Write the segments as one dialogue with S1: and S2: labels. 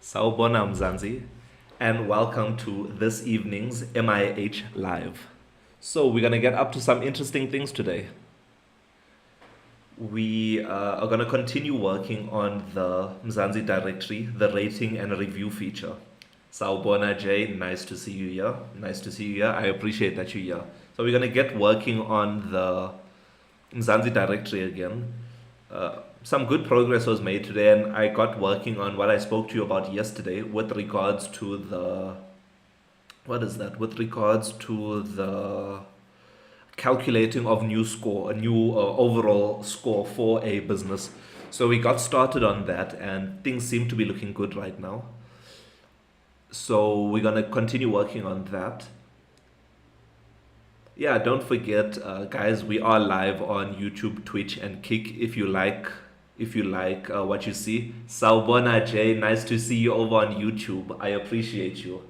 S1: Sawubona Mzansi, and welcome to this evening's MIH Live. So we're gonna get up to some interesting things today. We are gonna continue working on the Mzansi directory, the rating and review feature. Sawubona Jay, nice to see you here. Nice to see you here. I appreciate that you're here. So we're gonna get working on the Mzansi directory again. Some good progress was made today, and I got working on what I spoke to you about yesterday with regards to the with regards to the calculating of new score, a new overall score for a business. So we got started on that, and things seem to be looking good right now. So we're gonna continue working on that. Yeah, don't forget, guys, we are live on YouTube, Twitch, and Kick. If you like what you see. Sawubona Jay, nice to see you over on YouTube. I appreciate you.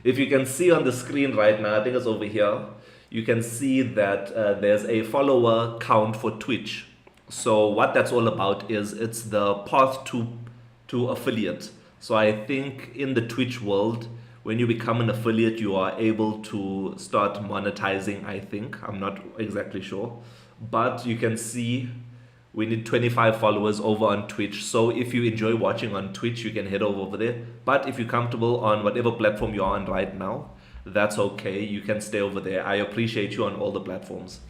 S1: If you can see on the screen right now, I think it's over here. You can see that there's a follower count for Twitch. So what that's all about is it's the path to affiliate. So I think in the Twitch world, when you become an affiliate, you are able to start monetizing, I think. I'm not exactly sure. But you can see we need 25 followers over on Twitch. So if you enjoy watching on Twitch, you can head over there. But if you're comfortable on whatever platform you're on right now, that's okay. You can stay over there. I appreciate you on all the platforms.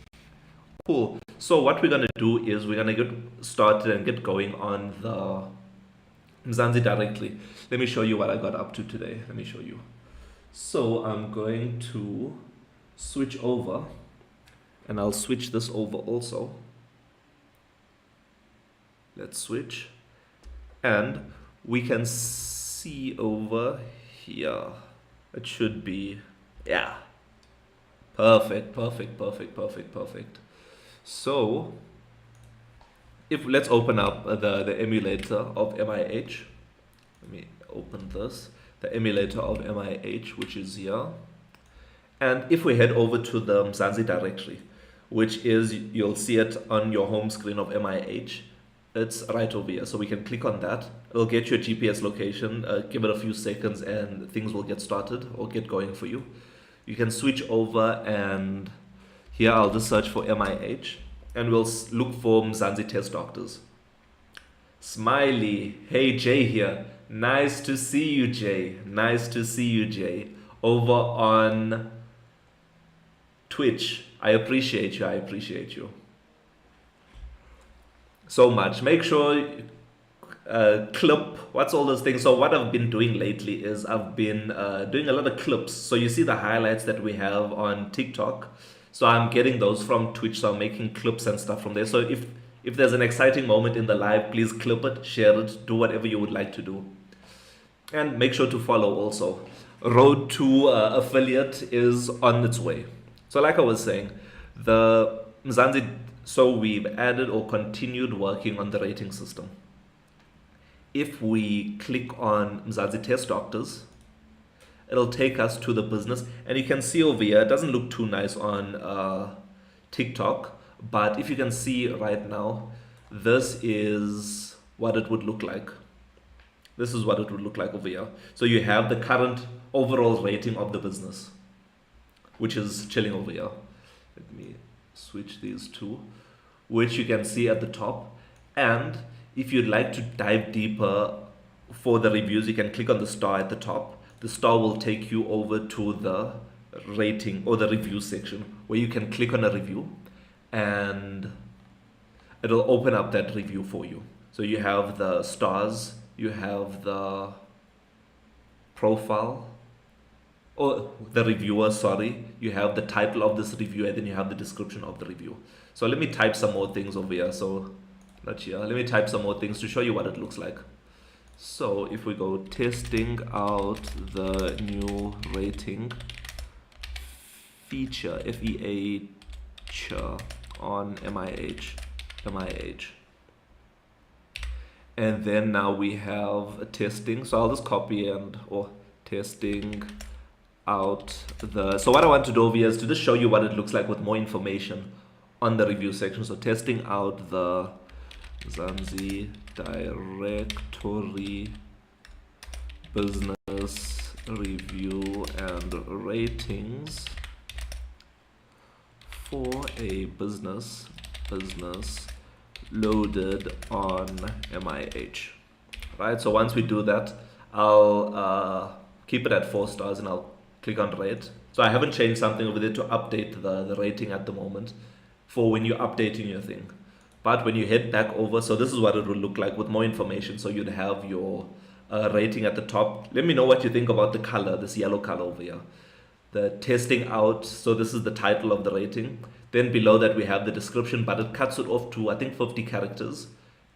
S1: Cool. So what we're going to do is we're going to get started and get going on the Mzansi directly. Let me show you what I got up to today. Let me show you. So I'm going to switch over, and I'll switch this over also. Let's switch, and we can see over here. It should be, yeah, perfect. So let's open up the emulator of MIH. Let me open this, the emulator of MIH, which is here. And if we head over to the Mzansi directory, which is, you'll see it on your home screen of MIH, it's right over here. So we can click on that. It'll get your GPS location. Give it a few seconds and things will get started or get going for you. You can switch over, and here I'll just search for MIH, and we'll look for Mzansi test doctors. Smiley, hey Jay here. Nice to see you, Jay. Nice to see you, Jay. Over on Twitch. I appreciate you so much. Make sure clip, what's all those things. So what I've been doing lately is I've been doing a lot of clips. So you see the highlights that we have on TikTok. So I'm getting those from Twitch. So I'm making clips and stuff from there. So if there's an exciting moment in the live, please clip it, share it, do whatever you would like to do. And make sure to follow also. Road to affiliate is on its way. So like I was saying, the Mzansi, so we've added or continued working on the rating system. If we click on Mzansi test doctors, it'll take us to the business, and you can see over here, it doesn't look too nice on TikTok, but if you can see right now, this is what it would look like. This is what it would look like over here. So you have the current overall rating of the business, which is chilling over here. Let me switch these two, which you can see at the top. And if you'd like to dive deeper for the reviews, you can click on the star at the top. The star will take you over to the rating or the review section, where you can click on a review and it'll open up that review for you. So you have the stars, you have the profile, or the reviewer, sorry, you have the title of this review, and then you have the description of the review. So let me type some more things over here. So not here, let me type some more things to show you what it looks like. So if we go testing out the new rating feature, FEH on MIH. And then now we have a testing. So I'll just copy or testing out the, so what I want to do over here is to just show you what it looks like with more information on the review section. So testing out the Mzansi directory business review and ratings for a business loaded on MIH. Right, so once we do that, I'll keep it at 4 stars and I'll click on rate. So I haven't changed something over there to update the rating at the moment for when you're updating your thing. But when you head back over, so this is what it will look like with more information. So you'd have your rating at the top. Let me know what you think about the color, this yellow color over here. The testing out, so this is the title of the rating. Then below that we have the description, but it cuts it off to I think 50 characters.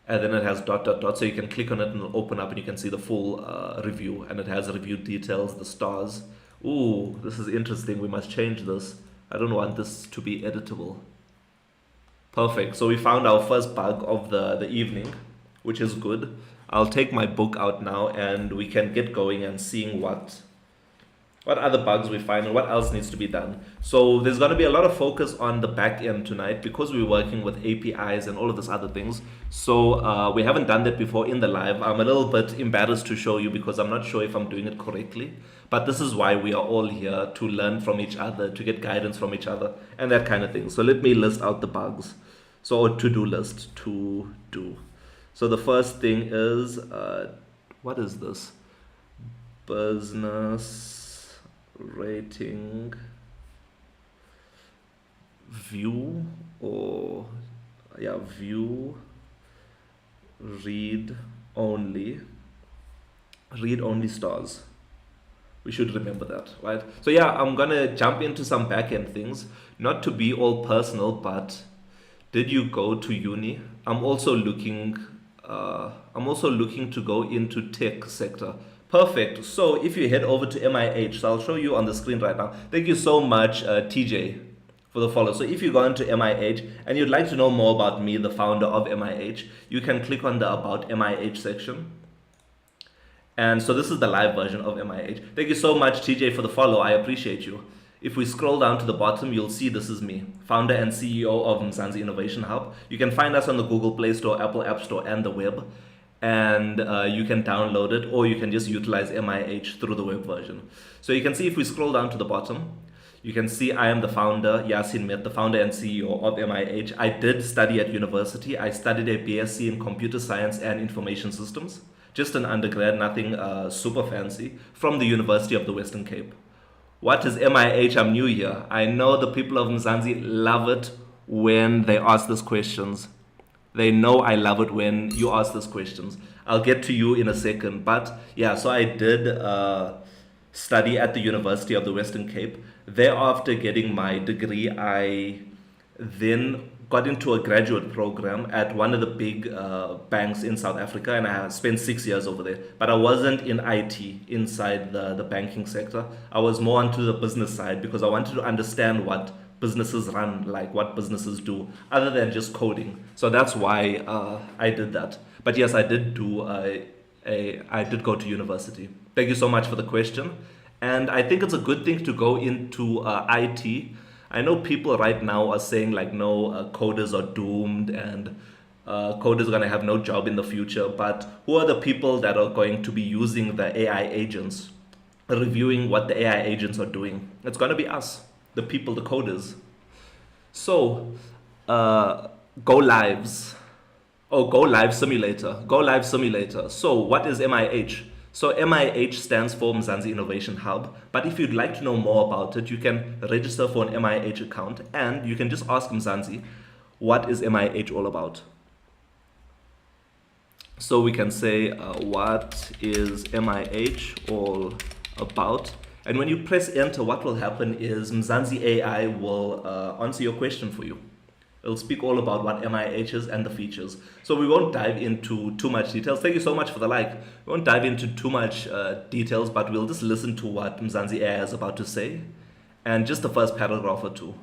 S1: And then it has ... So you can click on it and it'll open up and you can see the full review. And it has review details, the stars. Ooh, this is interesting. We must change this. I don't want this to be editable. Perfect. So we found our first bug of the evening, which is good. I'll take my book out now and we can get going and seeing what other bugs we find and what else needs to be done. So there's going to be a lot of focus on the back end tonight because we're working with APIs and all of these other things. So we haven't done that before in the live. I'm a little bit embarrassed to show you because I'm not sure if I'm doing it correctly. But this is why we are all here, to learn from each other, to get guidance from each other and that kind of thing. So let me list out the bugs. So a to-do list, to do. So the first thing is, what is this? Business rating view, or yeah, view read only stars. We should remember that, right? So yeah, I'm gonna jump into some back-end things, not to be all personal, but did you go to uni? I'm also looking to go into tech sector. Perfect. So if you head over to MIH, so I'll show you on the screen right now. Thank you so much, TJ, for the follow. So if you go into MIH and you'd like to know more about me, the founder of MIH, you can click on the About MIH section. And so this is the live version of MIH. Thank you so much, TJ, for the follow. I appreciate you. If we scroll down to the bottom, you'll see this is me, founder and CEO of Mzansi Innovation Hub. You can find us on the Google Play Store, Apple App Store, and the web. And you can download it, or you can just utilize MIH through the web version. So you can see if we scroll down to the bottom, you can see I am the founder, Yasin Met, the founder and CEO of MIH. I did study at university. I studied a BSc in Computer Science and Information Systems. Just an undergrad, nothing super fancy, from the University of the Western Cape. What is MIH? I'm new here. I know the people of Mzansi love it when they ask these questions. They know I love it when you ask these questions. I'll get to you in a second. But yeah, so I did study at the University of the Western Cape. Thereafter getting my degree, I then got into a graduate program at one of the big banks in South Africa, and I spent 6 years over there. But I wasn't in IT inside the banking sector. I was more onto the business side because I wanted to understand what businesses run, like what businesses do, other than just coding. So that's why I did that. But yes, I did do I did go to university. Thank you so much for the question. And I think it's a good thing to go into IT. I know people right now are saying like, no, coders are doomed and coders are going to have no job in the future. But who are the people that are going to be using the AI agents, reviewing what the AI agents are doing? It's going to be us, the people, the coders. So go lives. Oh, Go Live Simulator. Go Live Simulator. So what is MIH? So MIH stands for Mzansi Innovation Hub. But if you'd like to know more about it, you can register for an MIH account and you can just ask Mzansi, what is MIH all about? So we can say, what is MIH all about? And when you press enter, what will happen is Mzansi AI will answer your question for you. It'll speak all about what MIH is and the features. So we won't dive into too much details. Thank you so much for the like. We won't dive into too much details, but we'll just listen to what Mzansi AI is about to say. And just the first paragraph or two.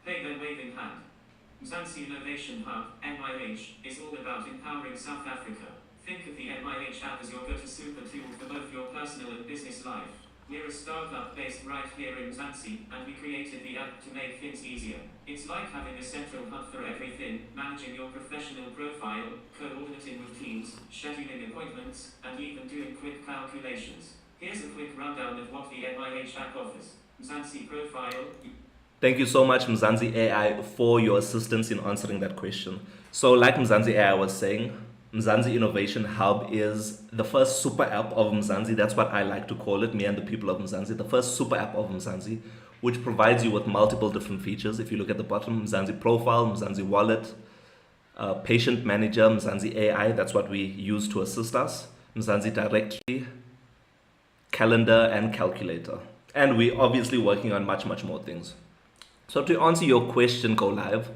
S2: Hey there, waving hand. Mzansi Innovation Hub, MIH, is all about empowering South Africa. Think of the MIH app as your go-to super tool for both your personal and business life. We're a startup based right here in Mzansi, and we created the app to make things easier. It's like having a central hub for everything, managing your professional profile, coordinating with teams, scheduling appointments, and even doing quick calculations. Here's a quick rundown of what the MIH app offers. Mzansi profile.
S1: Thank you so much, Mzansi AI, for your assistance in answering that question. So, like Mzansi AI was saying, Mzansi Innovation Hub is the first super app of Mzansi. That's what I like to call it, me and the people of Mzansi. The first super app of Mzansi, which provides you with multiple different features. If you look at the bottom, Mzansi Profile, Mzansi Wallet, Patient Manager, Mzansi AI, that's what we use to assist us, Mzansi Directory, Calendar, and Calculator. And we're obviously working on much, much more things. So to answer your question, Go Live,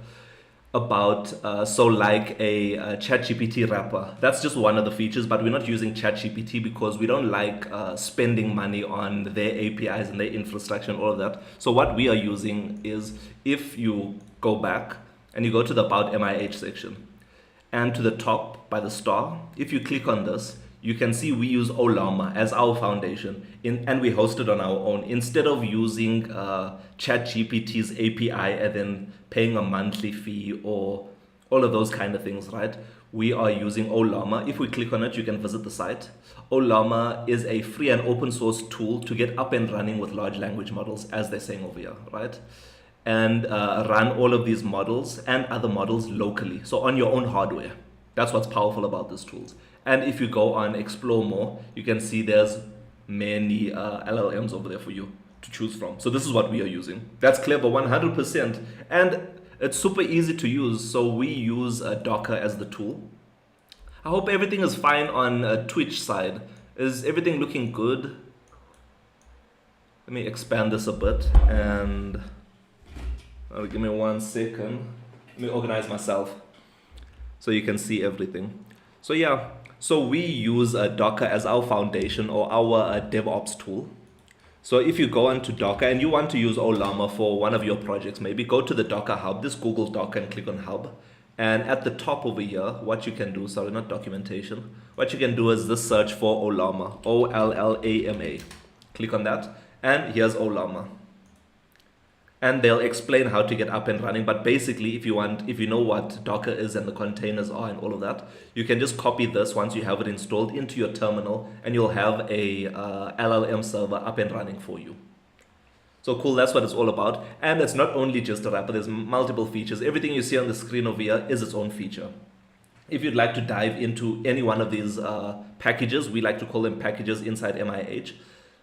S1: about like a ChatGPT wrapper, that's just one of the features, but we're not using ChatGPT because we don't like spending money on their APIs and their infrastructure and all of that. So what we are using is, if you go back and you go to the About MIH section, and to the top by the star, if you click on this, you can see we use Olama as our foundation, and we host it on our own. Instead of using ChatGPT's API and then paying a monthly fee or all of those kind of things, right? We are using Olama. If we click on it, you can visit the site. Olama is a free and open source tool to get up and running with large language models, as they're saying over here, right? And run all of these models and other models locally, so on your own hardware. That's what's powerful about these tools. And if you go on explore more, you can see there's many LLMs over there for you to choose from. So this is what we are using. That's clever 100%. And it's super easy to use. So we use Docker as the tool. I hope everything is fine on Twitch side. Is everything looking good? Let me expand this a bit, and give me 1 second. Let me organize myself so you can see everything. So yeah, so we use Docker as our foundation or our DevOps tool. So if you go onto Docker and you want to use Olama for one of your projects, maybe go to the Docker Hub, this Google Docker, and click on Hub. And at the top over here, what you can do, sorry, not documentation, what you can do is this search for Olama, Ollama. Click on that, and here's Olama. And they'll explain how to get up and running. But basically, if you know what Docker is and the containers are and all of that, you can just copy this once you have it installed into your terminal, and you'll have a LLM server up and running for you. So cool, that's what it's all about. And it's not only just a wrapper, there's multiple features. Everything you see on the screen over here is its own feature. If you'd like to dive into any one of these packages, we like to call them packages inside MIH,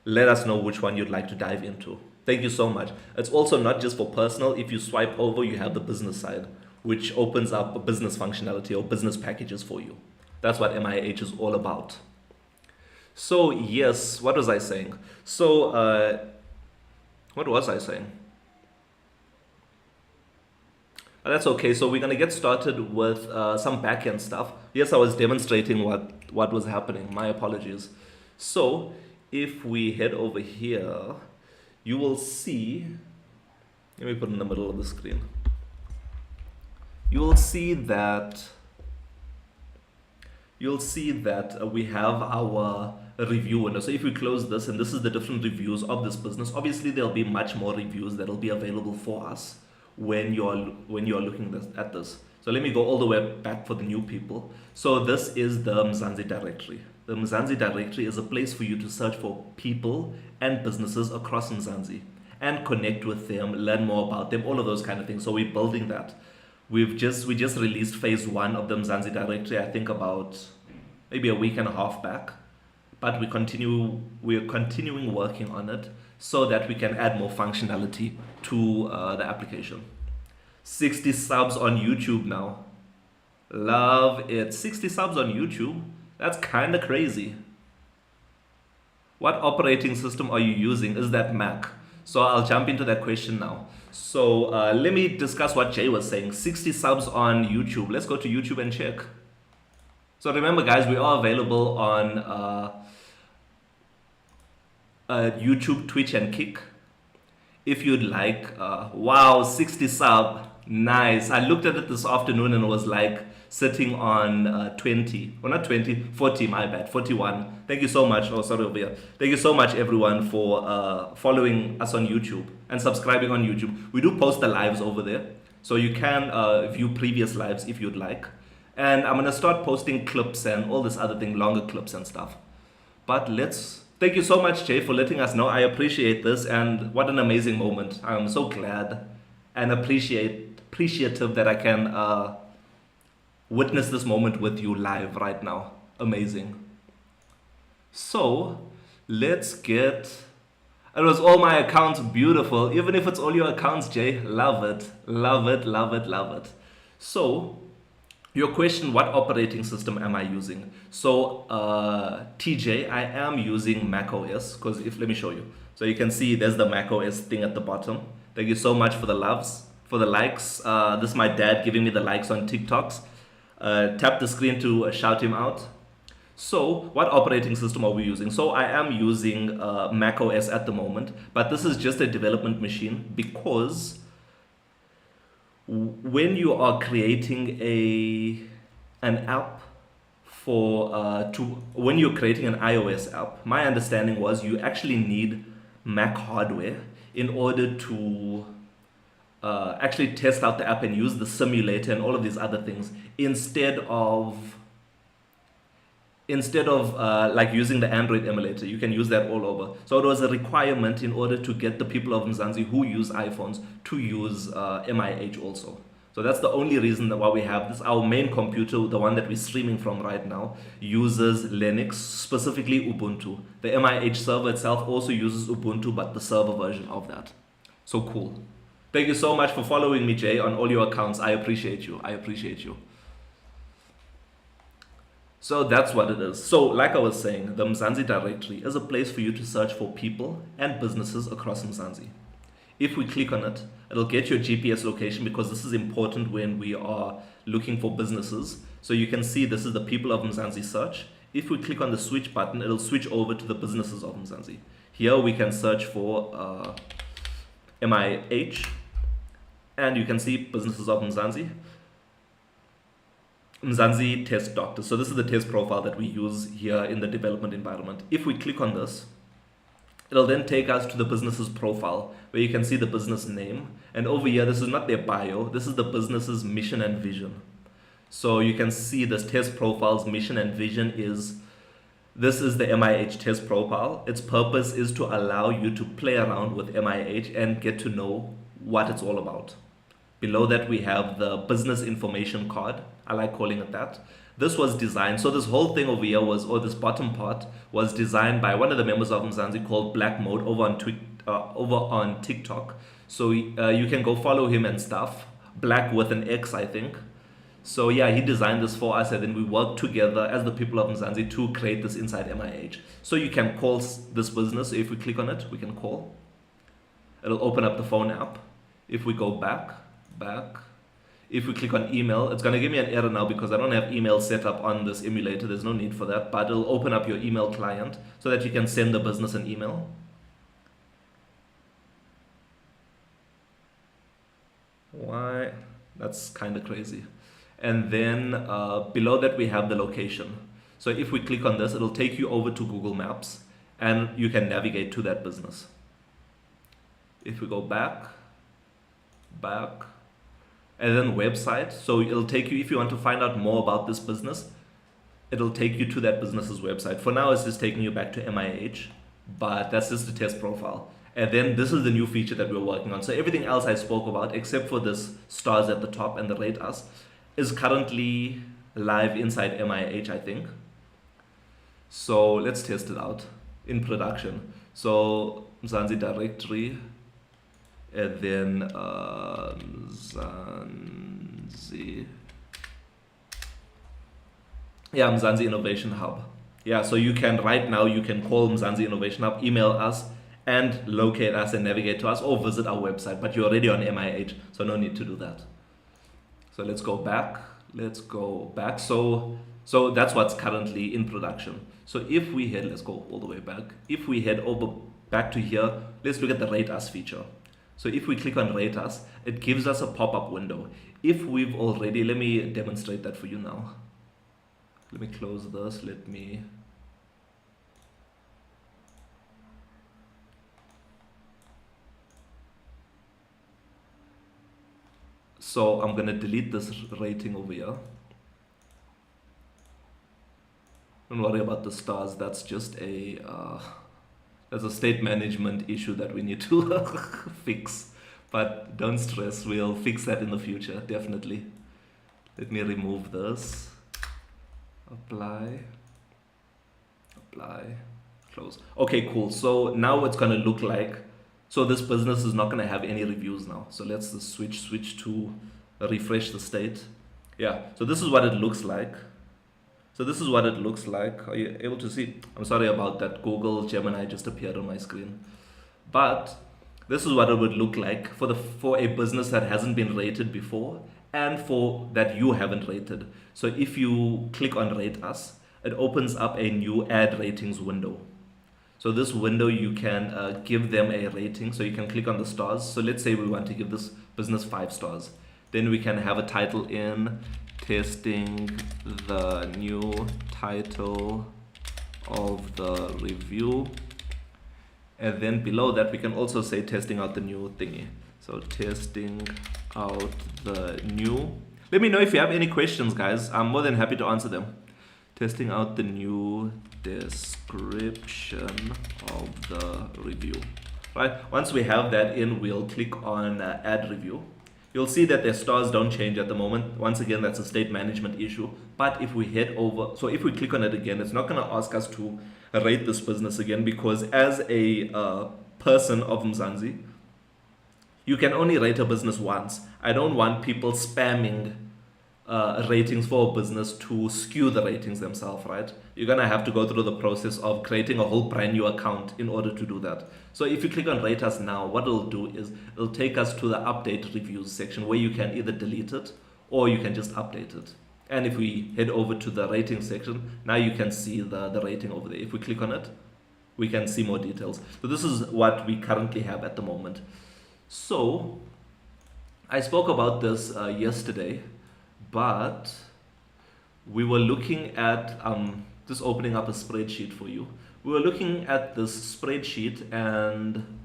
S1: let us know which one you'd like to dive into. Thank you so much. It's also not just for personal. If you swipe over, you have the business side, which opens up a business functionality or business packages for you. That's what MIH is all about. So yes, what was I saying? So what was I saying? That's okay. So we're going to get started with some backend stuff. Yes, I was demonstrating what was happening. My apologies. So if we head over here, you will see, let me put it in the middle of the screen. You'll see that we have our review window. So if we close this, and this is the different reviews of this business, obviously there'll be much more reviews that'll be available for us when you're looking at this. So let me go all the way back for the new people. So this is the Mzansi directory. The Mzansi directory is a place for you to search for people and businesses across Mzansi and connect with them, learn more about them, all of those kind of things. So we're building that. We just released phase 1 of the Mzansi directory, I think about maybe a week and a half back. But we're continuing working on it so that we can add more functionality to the application. 60 subs on YouTube now. Love it. 60 subs on YouTube. That's kind of crazy. What operating system are you using? Is that Mac? So I'll jump into that question now. So let me discuss what Jay was saying. 60 subs on YouTube. Let's go to YouTube and check. So remember, guys, we are available on YouTube, Twitch, and Kick. If you'd like, wow, 60 sub, nice. I looked at it this afternoon and it was like sitting on 20, or not 20, 40, my bad, 41. Thank you so much. Oh, sorry, over here. Thank you so much, everyone, for following us on YouTube and subscribing on YouTube. We do post the lives over there, so you can view previous lives if you'd like. And I'm gonna start posting clips and all this other thing, longer clips and stuff. But let's thank you so much, Jay, for letting us know. I appreciate this, and what an amazing moment. I'm so glad and appreciative that I can witness this moment with you live right now. Amazing. So let's get. It was all my accounts, beautiful. Even if it's all your accounts, Jay, love it, love it, love it, love it. So your question, what operating system am I using? So TJ, I am using Mac OS because if let me show you. So you can see there's the Mac OS thing at the bottom. Thank you so much for the loves, for the likes. This is my dad giving me the likes on TikToks. Tap the screen to shout him out. So, what operating system are we using? So, I am using Mac OS at the moment, but this is just a development machine because when you are creating an app for to when you're creating an iOS app, my understanding was you actually need Mac hardware in order to actually test out the app and use the simulator and all of these other things instead of like using the Android emulator. You can use that all over. So it was a requirement in order to get the people of Mzansi who use iPhones to use MIH also. So that's the only reason why we have this. Our main computer, the one that we're streaming from right now, uses Linux, specifically Ubuntu. The MIH server itself also uses Ubuntu, but the server version of that. So cool. Thank you so much for following me, Jay, on all your accounts. I appreciate you. I appreciate you. So that's what it is. So, like I was saying, the Mzansi directory is a place for you to search for people and businesses across Mzansi. If we click on it, it'll get your GPS location because this is important when we are looking for businesses. So you can see this is the people of Mzansi search. If we click on the switch button, it'll switch over to the businesses of Mzansi. Here we can search for MIH, and you can see businesses of Mzansi. Mzansi test doctor. So this is the test profile that we use here in the development environment. If we click on this, it'll then take us to the business's profile where you can see the business name. And over here, this is not their bio. This is the business's mission and vision. So you can see this test profile's mission and vision this is the MIH test profile. Its purpose is to allow you to play around with MIH and get to know what it's all about. Below that, we have the business information card. I like calling it that. This was designed, so this whole thing over here or this bottom part was designed by one of the members of Mzansi called Black Mode over on TikTok. So you can go follow him and stuff. Black with an X, I think. So yeah, he designed this for us, and then we worked together as the people of Mzansi to create this inside MIH. So you can call this business. So if we click on it, we can call. It'll open up the phone app. If we go back. If we click on email, it's going to give me an error now because I don't have email set up on this emulator. There's no need for that, but it'll open up your email client so that you can send the business an email. Why? That's kind of crazy. And then below that, we have the location. So if we click on this, it'll take you over to Google Maps and you can navigate to that business. If we go back, and then website. So it'll take you, if you want to find out more about this business, it'll take you to that business's website. For now, it's just taking you back to MIH, but that's just the test profile. And then this is the new feature that we're working on. So everything else I spoke about, except for this stars at the top and the rate us, is currently live inside MIH, I think. So let's test it out in production. So Mzansi directory, and then Mzansi. Yeah, Mzansi Innovation Hub. Yeah, so you can, right now, you can call Mzansi Innovation Hub, email us, and locate us and navigate to us, or visit our website. But you're already on MIH, so no need to do that. So let's go back. So that's what's currently in production. So if we head, let's go all the way back. If we head over back to here, let's look at the Rate Us feature. So if we click on Rate Us, it gives us a pop-up window. If we've already, let me demonstrate that for you now. Let me close this, So I'm gonna delete this rating over here. Don't worry about the stars. That's a state management issue that we need to fix. But don't stress. We'll fix that in the future, definitely. Let me remove this. Apply. Apply. Close. Okay, cool. So now it's gonna look like. So this business is not gonna have any reviews now. So let's just switch to refresh the state. Yeah. So this is what it looks like. So this is what it looks like. Are you able to see? I'm sorry about that. Google Gemini just appeared on my screen. But this is what it would look like for a business that hasn't been rated before and for that you haven't rated. So if you click on rate us, it opens up a new add ratings window. So this window you can give them a rating. So you can click on the stars. So let's say we want to give this business 5 stars. Then we can have a title in testing the new title of the review, and then below that we can also say testing out the new thingy. So testing out the new. Let me know if you have any questions, guys. I'm more than happy to answer them. Testing out the new description of the review. Right, once we have that in, we'll click on add review. You'll see that their stars don't change at the moment. Once again, that's a state management issue. But if we head over, so if we click on it again, it's not going to ask us to rate this business again, because as a person of Mzansi, you can only rate a business once. I don't want people spamming ratings for a business to skew the ratings themselves, right? You're gonna have to go through the process of creating a whole brand new account in order to do that. So if you click on rate us now, what it'll do is it'll take us to the update reviews section where you can either delete it or you can just update it. And if we head over to the rating section, now you can see the rating over there. If we click on it, we can see more details. So this is what we currently have at the moment. So I spoke about this yesterday, but we were looking at just opening up a spreadsheet for you. We were looking at this spreadsheet and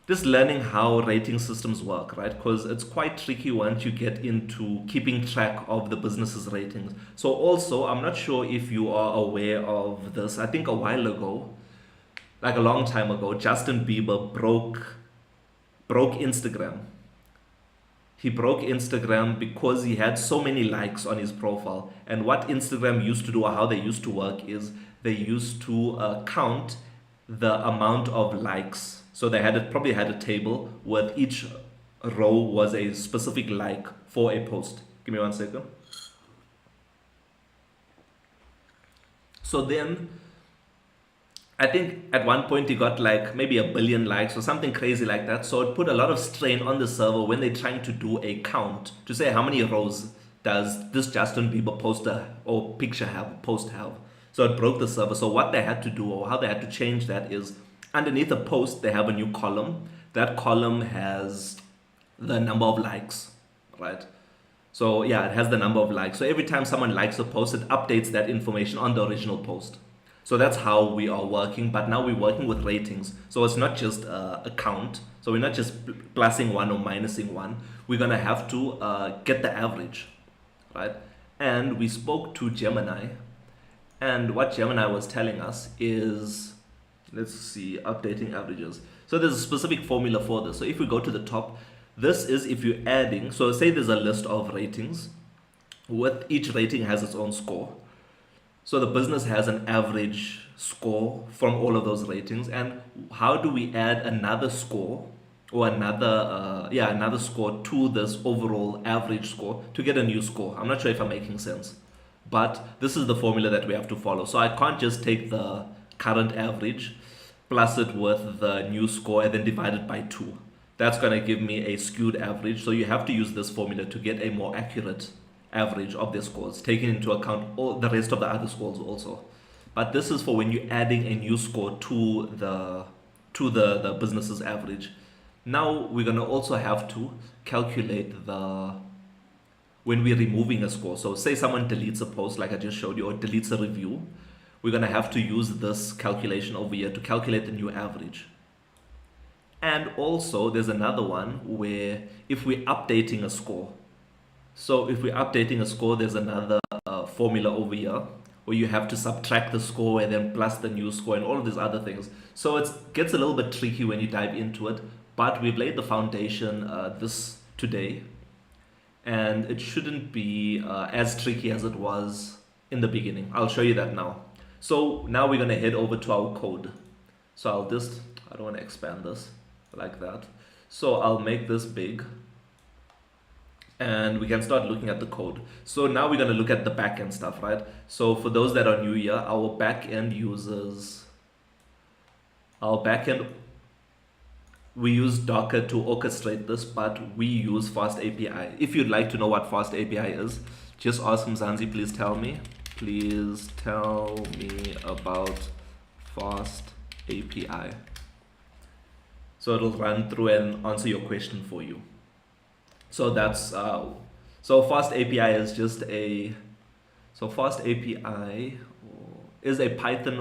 S1: just learning how rating systems work, right? Because it's quite tricky once you get into keeping track of the business's ratings. So also, I'm not sure if you are aware of this. I think a while ago, like a long time ago, Justin Bieber broke Instagram. He broke Instagram because he had so many likes on his profile. And what Instagram used to do, or how they used to work, is they used to count the amount of likes. So they probably had a table with each row was a specific like for a post. Give me 1 second. So then I think at one point he got like maybe 1 billion likes or something crazy like that. So it put a lot of strain on the server when they're trying to do a count to say how many rows does this Justin Bieber poster or post have. So it broke the server. So what they had to do, or how they had to change that, is underneath the post they have a new column. That column has the number of likes, right? So yeah, it has the number of likes. So every time someone likes a post, it updates that information on the original post. So that's how we are working, but now we're working with ratings. So it's not just a count. So we're not just plussing 1 or minusing 1. We're gonna have to get the average, right? And we spoke to Gemini, and what Gemini was telling us is, let's see, updating averages. So there's a specific formula for this. So if we go to the top, this is if you're adding, so say there's a list of ratings, with each rating has its own score. So the business has an average score from all of those ratings. And how do we add another score or another score to this overall average score to get a new score? I'm not sure if I'm making sense, but this is the formula that we have to follow. So I can't just take the current average, plus it with the new score, and then divide it by 2. That's going to give me a skewed average. So you have to use this formula to get a more accurate average of their scores, taking into account all the rest of the other scores also. But this is for when you're adding a new score to the business's average. Now we're going to also have to calculate when we're removing a score. So say someone deletes a post like I just showed you, or deletes a review, we're going to have to use this calculation over here to calculate the new average. And also there's another one where if we're updating a score, so if we're updating a score, there's another formula over here where you have to subtract the score and then plus the new score and all of these other things. So it gets a little bit tricky when you dive into it, but we've laid the foundation this today, and it shouldn't be as tricky as it was in the beginning. I'll show you that now. So now we're going to head over to our code. So I don't want to expand this like that. So I'll make this big, and we can start looking at the code. So now we're going to look at the backend stuff, right? So for those that are new here, our backend we use Docker to orchestrate this, but we use Fast API. If you'd like to know what Fast API is, just ask Mzansi, please tell me. Please tell me about Fast API. So it'll run through and answer your question for you. So that's so Fast API is just Fast API is a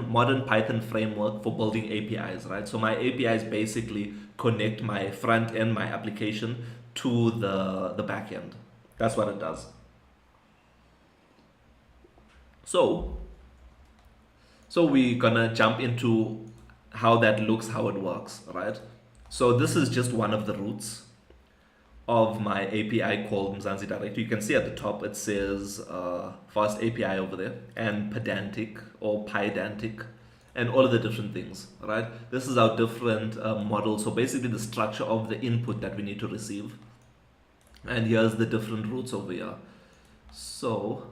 S1: modern Python framework for building APIs, right? So my APIs basically connect my front end, my application, to the back end. That's what it does. So we're gonna jump into how that looks, how it works, right? So this is just one of the roots of my API called Mzansi Direct. You can see at the top it says Fast API over there, and Pedantic or Pydantic, and all of the different things, right? This is our different models. So basically the structure of the input that we need to receive. And here's the different roots over here. So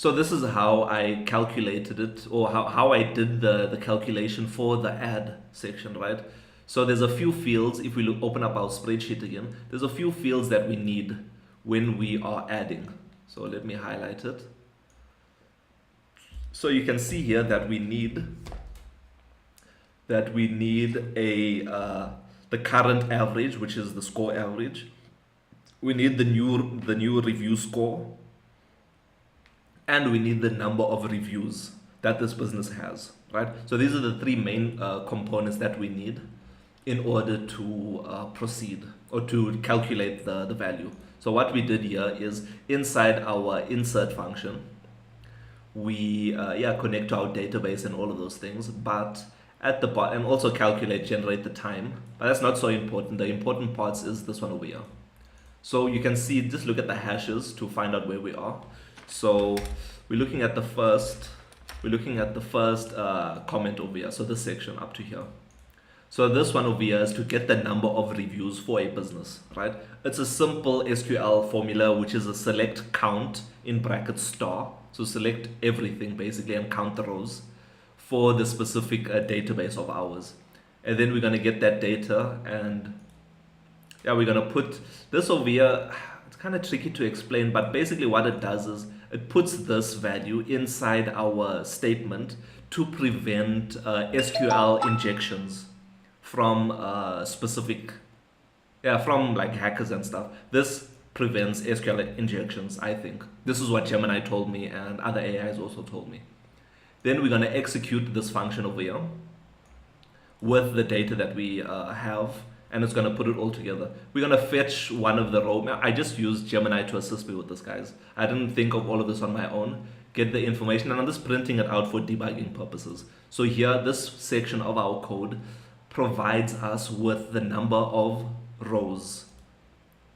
S1: this is how I calculated it, or how I did the calculation for the add section, right? So there's a few fields. If we open up our spreadsheet again, there's a few fields that we need when we are adding. So let me highlight it. So you can see here that we need the current average, which is the score average. We need the new review score, and we need the number of reviews that this business has, right? So these are the three main components that we need in order to proceed or to calculate the value. So what we did here is inside our insert function, we connect to our database and all of those things, but at the bottom, and also generate the time, but that's not so important. The important parts is this one over here. So you can see, just look at the hashes to find out where we are. So we're looking at the first comment over here. So this section up to here. So this one over here is to get the number of reviews for a business, right? It's a simple SQL formula, which is a select count in brackets star. So select everything basically and count the rows for the specific database of ours. And then we're going to get that data, and we're going to put this over here. It's kind of tricky to explain, but basically what it does is it puts this value inside our statement to prevent SQL injections from from like hackers and stuff. This prevents SQL injections, I think. This is what Gemini told me, and other AIs also told me. Then we're going to execute this function over here with the data that we have, and it's going to put it all together. We're going to fetch one of the row. I just used Gemini to assist me with this, guys. I didn't think of all of this on my own. Get the information, and I'm just printing it out for debugging purposes. So here, this section of our code provides us with the number of rows,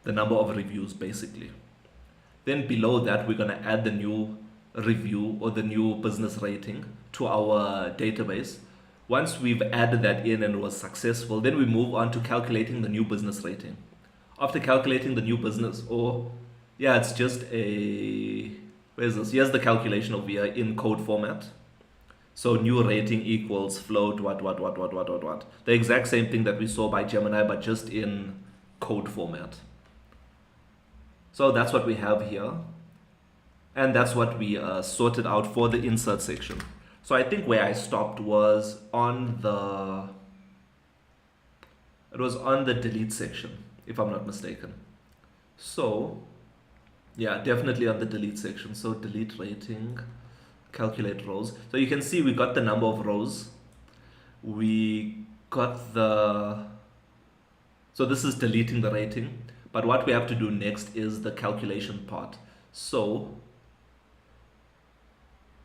S1: the number of reviews basically. Then below that, we're going to add the new review or the new business rating to our database. Once we've added that in and it was successful, then we move on to calculating the new business rating. After calculating the new business, it's just where's this? Here's the calculation over here in code format. So new rating equals float what. The exact same thing that we saw by Gemini, but just in code format. So that's what we have here. And that's what we sorted out for the insert section. So I think where I stopped was on the delete section, if I'm not mistaken. So yeah, definitely on the delete section. So delete rating, calculate rows. So you can see we got the number of rows. We got so this is deleting the rating. But what we have to do next is the calculation part. So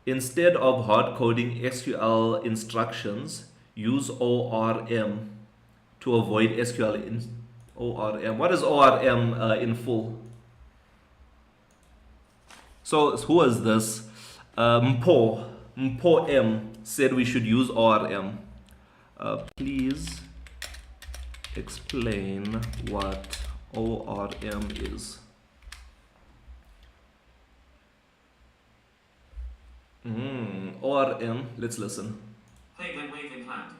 S1: Instead of hard coding SQL instructions, use ORM to avoid SQL ORM. What is ORM in full? So who was this? Mpo M said we should use ORM. Please explain what ORM is. ORM, let's listen.
S2: Hey then, wave in hand.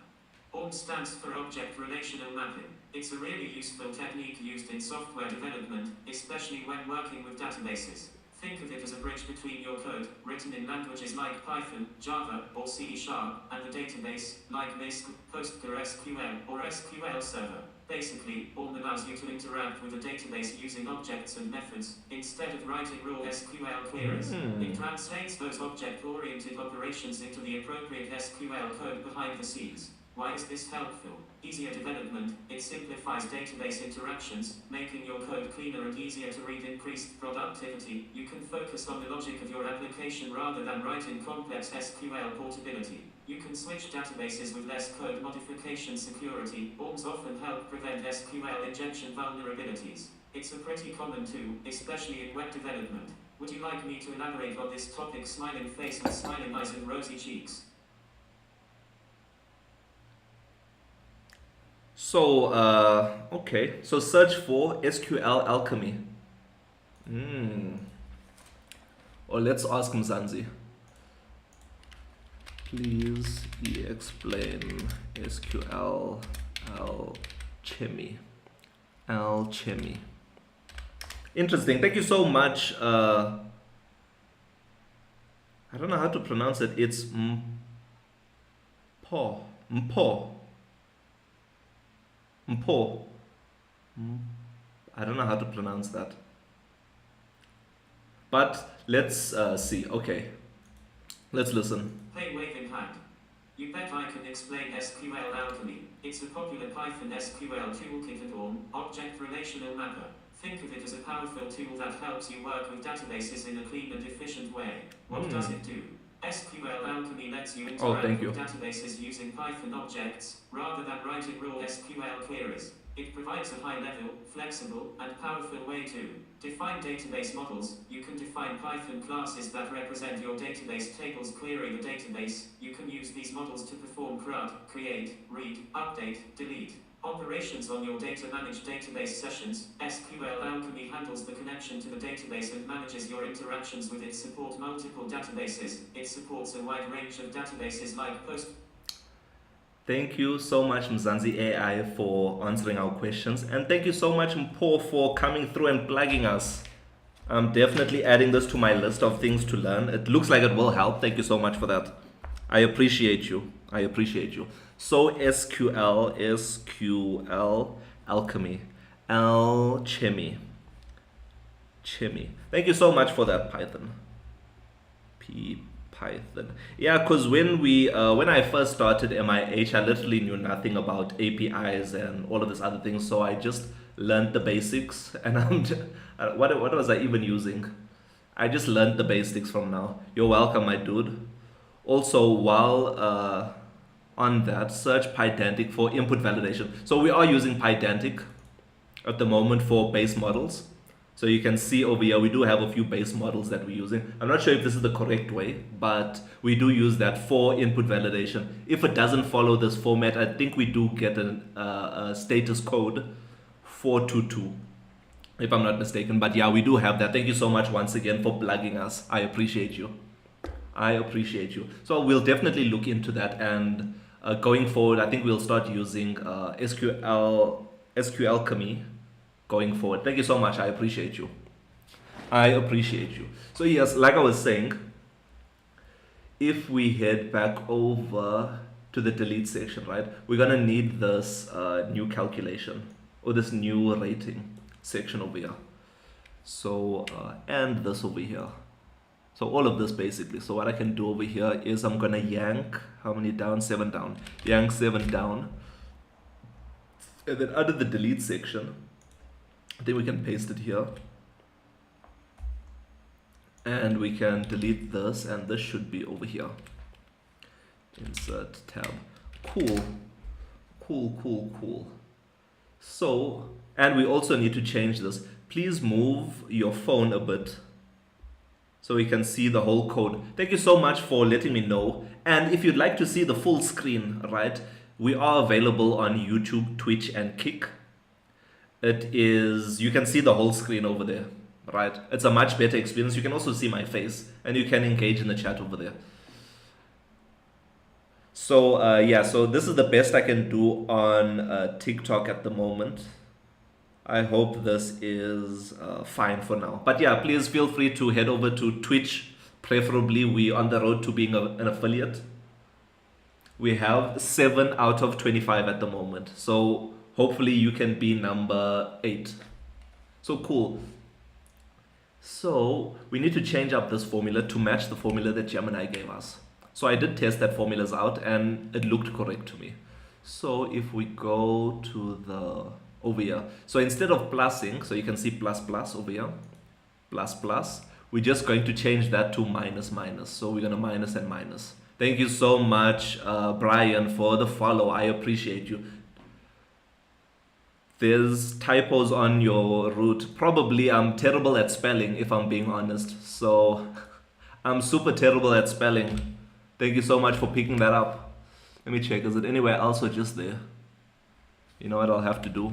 S2: ORM stands for Object Relational Mapping. It's a really useful technique used in software development, especially when working with databases. Think of it as a bridge between your code, written in languages like Python, Java, or C#, and the database, like MISC, PostgreSQL, or SQL Server. Basically, ORM allows you to interact with a database using objects and methods, instead of writing raw SQL queries. It translates those object-oriented operations into the appropriate SQL code behind the scenes. Why is this helpful? Easier development, it simplifies database interactions, making your code cleaner and easier to read. Increased productivity, you can focus on the logic of your application rather than writing complex SQL portability. You can switch databases with less code modification. Security, ORMs often help prevent SQL injection vulnerabilities. It's a pretty common tool, especially in web development. Would you like me to elaborate on this topic? Smiling face and smiling eyes and rosy cheeks.
S1: So, okay. So search for SQL alchemy. Or let's ask Mzansi. Please explain SQL alchemy. Alchemy. Interesting. Thank you so much. I don't know how to pronounce it. It's Mpo. Mpo. Mpo. I don't know how to pronounce that. But let's see. Okay. Let's listen.
S2: Hey, wave in hand. You bet I can explain SQL alchemy. It's a popular Python SQL toolkit and ORM, Object Relational Mapper. Think of it as a powerful tool that helps you work with databases in a clean and efficient way. What does it do? SQL alchemy lets you interact with databases using Python objects, rather than writing raw SQL queries. It provides a high-level, flexible, and powerful way to define database models. You can define Python classes that represent your database tables. Query the database. You can use these models to perform CRUD, create, read, update, delete operations on your data-managed database sessions. SQL Alchemy handles the connection to the database and manages your interactions with it. Support multiple databases. It supports a wide range of databases like Post.
S1: Thank you so much, Mzansi AI, for answering our questions. And thank you so much, Mpo, for coming through and plugging us. I'm definitely adding this to my list of things to learn. It looks like it will help. Thank you so much for that. I appreciate you. I appreciate you. So SQL alchemy, alchemy, chimmy. Thank you so much for that, Python. Python. Yeah, because when I first started MIH, I literally knew nothing about APIs and all of this other things. So I just learned the basics, and what was I even using? I just learned the basics from now. You're welcome, my dude. Also, while on that, search Pydantic for input validation. So we are using Pydantic at the moment for base models. So you can see over here, we do have a few base models that we're using. I'm not sure if this is the correct way, but we do use that for input validation. If it doesn't follow this format, I think we do get a status code 422, if I'm not mistaken. But yeah, we do have that. Thank you so much once again for plugging us. I appreciate you. I appreciate you. So we'll definitely look into that, and going forward, I think we'll start using SQL alchemy going forward. Thank you so much. I appreciate you. I appreciate you. So yes, like I was saying, if we head back over to the delete section, right, we're gonna need this new calculation or this new rating section over here. So and this over here. So all of this basically. So what I can do over here is I'm gonna yank how many down? 7 down. Yank 7 down. And then under the delete section, I think we can paste it here. And we can delete this, and this should be over here. Insert tab. Cool. Cool, cool, cool. So, and we also need to change this. Please move your phone a bit so we can see the whole code. Thank you so much for letting me know. And if you'd like to see the full screen, right, we are available on YouTube, Twitch, and Kick. It is, you can see the whole screen over there, right? It's a much better experience. You can also see my face, and you can engage in the chat over there. So yeah, so this is the best I can do on TikTok at the moment. I hope this is fine for now. But yeah, please feel free to head over to Twitch. Preferably, we're on the road to being an affiliate. We have 7 out of 25 at the moment. So hopefully you can be number 8. So cool. So we need to change up this formula to match the formula that Gemini gave us. So I did test that formulas out and it looked correct to me. So if we go to the over here, so instead of plusing, so you can see plus plus over here, plus plus, we're just going to change that to minus minus. So we're gonna minus and minus. Thank you so much, Brian, for the follow. I appreciate you. There's typos on your route. Probably I'm terrible at spelling, if I'm being honest. So I'm super terrible at spelling. Thank you so much for picking that up. Let me check. Is it anywhere else or just there? You know what I'll have to do?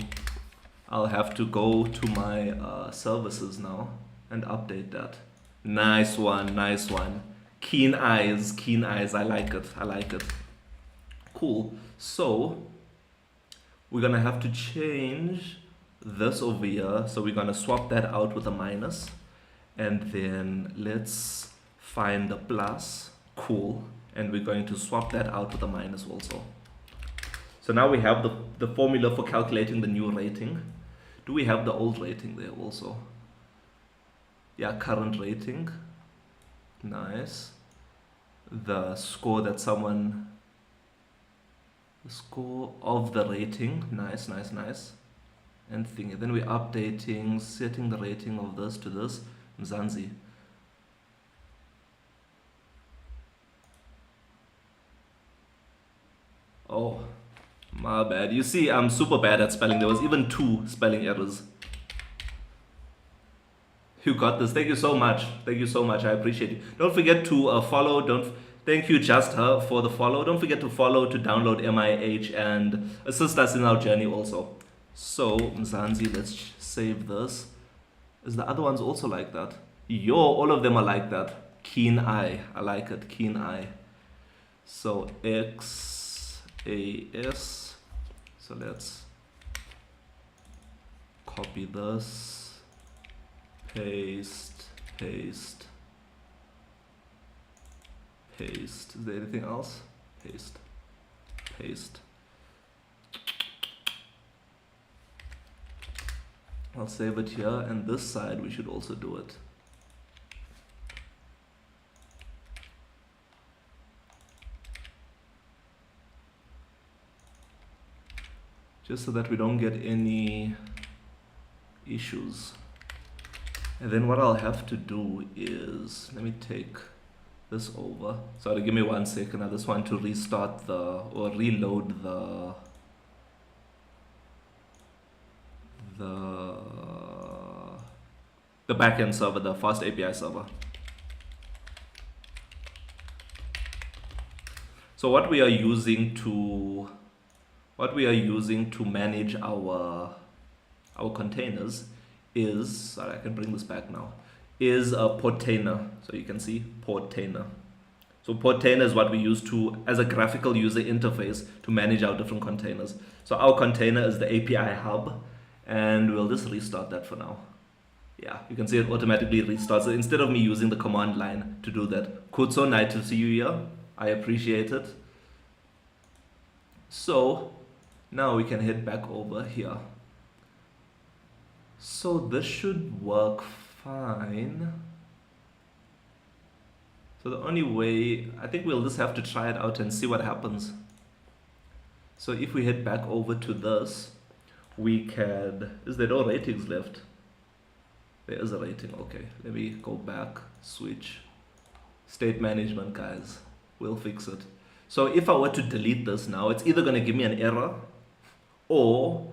S1: I'll have to go to my services now and update that. Nice one, nice one. Keen eyes, keen eyes. I like it, I like it. Cool. So we're gonna have to change this over here. So we're gonna swap that out with a minus. And then let's find the plus. Cool. And we're going to swap that out with a minus also. So now we have the formula for calculating the new rating. Do we have the old rating there also? Yeah, current rating. Nice. The score that someone, the score of the rating. Nice, nice, nice. And thing. Then we're updating, setting the rating of this to this. Mzansi. Oh, my bad. You see, I'm super bad at spelling. There was even 2 spelling errors. You got this. Thank you so much. Thank you so much. I appreciate it. Don't forget to follow. Thank you, Just Her, for the follow. Don't forget to follow to download MIH and assist us in our journey also. So, Mzansi, let's save this. Is the other ones also like that? Yo, all of them are like that. Keen eye. I like it. Keen eye. So, XAS. So let's copy this, paste, paste, paste. Is there anything else? Paste, paste. I'll save it here, and this side we should also do it. Just so that we don't get any issues. And then what I'll have to do is, let me take this over. Sorry, give me 1 second. I just want to restart or reload the backend server, the fast API server. So what we are using to manage our containers is, sorry, I can bring this back now, is a Portainer. So you can see Portainer. So Portainer is what we use as a graphical user interface to manage our different containers. So our container is the API hub, and we'll just restart that for now. Yeah, you can see it automatically restarts. So instead of me using the command line to do that. Kutso, nice to see you here. I appreciate it. So now we can head back over here. So this should work fine. So the only way, I think we'll just have to try it out and see what happens. So if we head back over to this, we can, is there no ratings left? There is a rating. Okay, let me go back, switch. State management, guys. We'll fix it. So if I were to delete this now, it's either going to give me an error or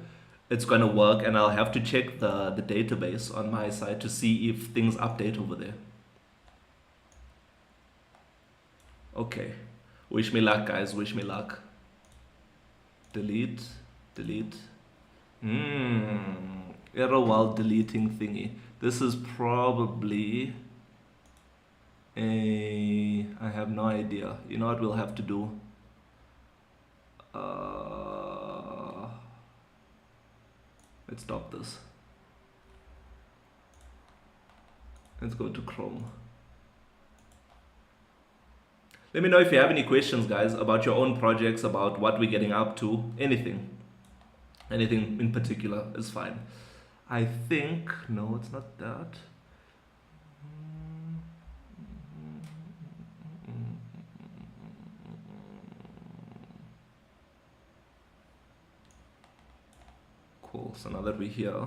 S1: it's going to work and I'll have to check the database on my side to see if things update over there. Okay. Wish me luck, guys. Wish me luck. Delete. Delete. Error while deleting thingy. This is probably I have no idea. You know what we'll have to do? Let's stop this. Let's go to Chrome. Let me know if you have any questions, guys, about your own projects, about what we're getting up to, anything. Anything in particular is fine. I think, no, it's not that. Cool, so now that we're here,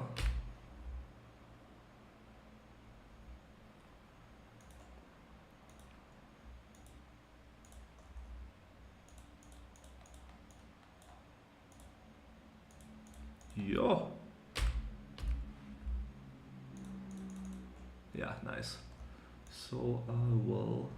S1: yo. Yeah, nice. So I will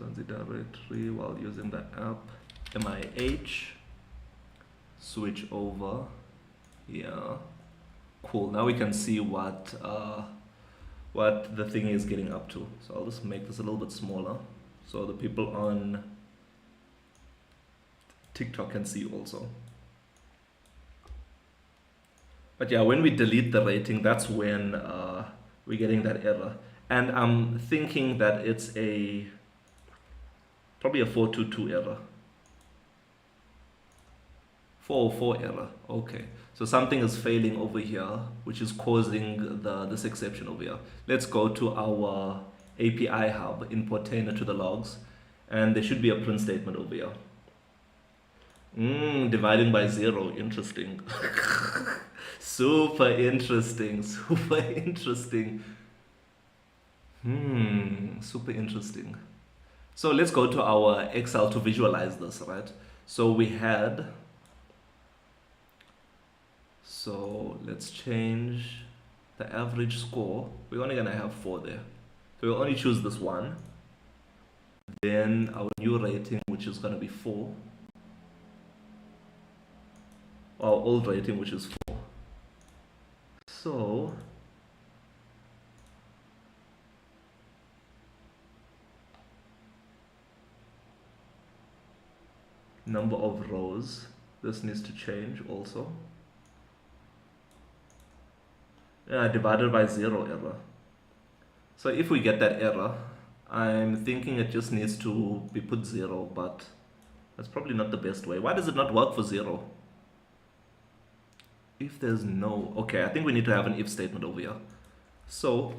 S1: Mzansi directory while using the app MIH, switch over. Yeah, cool. Now we can see what the thing is getting up to. So I'll just make this a little bit smaller so the people on TikTok can see also. But yeah, when we delete the rating, that's when we're getting that error. And I'm thinking that it's probably a 422 error. 404 error. Okay. So something is failing over here, which is causing this exception over here. Let's go to our API hub, import container to the logs, and there should be a print statement over here. Dividing by 0. Interesting. Super interesting. Super interesting. Super interesting. So let's go to our Excel to visualize this, right? So we had, so let's change the average score. We're only gonna have 4 there. So we'll only choose this one. Then our new rating, which is gonna be 4. Our old rating, which is 4. So number of rows, this needs to change also. Yeah, divided by 0 error. So if we get that error, I'm thinking it just needs to be put 0, but that's probably not the best way. Why does it not work for 0? If there's no, okay, I think we need to have an if statement over here. So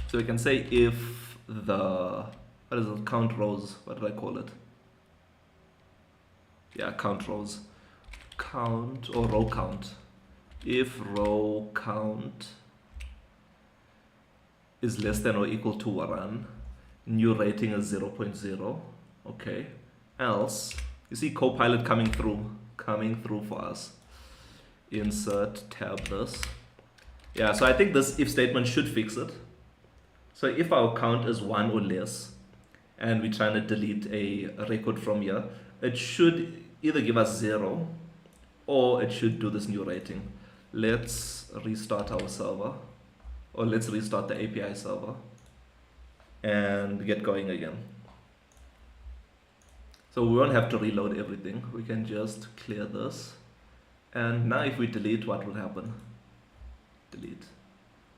S1: so we can say if the, what is it, count rows, what did I call it? Yeah, count rows, count, or row count. If row count is less than or equal to 1, new rating is 0.0. Okay, else, you see Copilot coming through for us. Insert, tab this. Yeah, so I think this if statement should fix it. So if our count is 1 or less and we're trying to delete a record from here, it should either give us 0 or it should do this new rating. Let's restart our server, or let's restart the API server and get going again. So we won't have to reload everything. We can just clear this. And now if we delete, what would happen? Delete.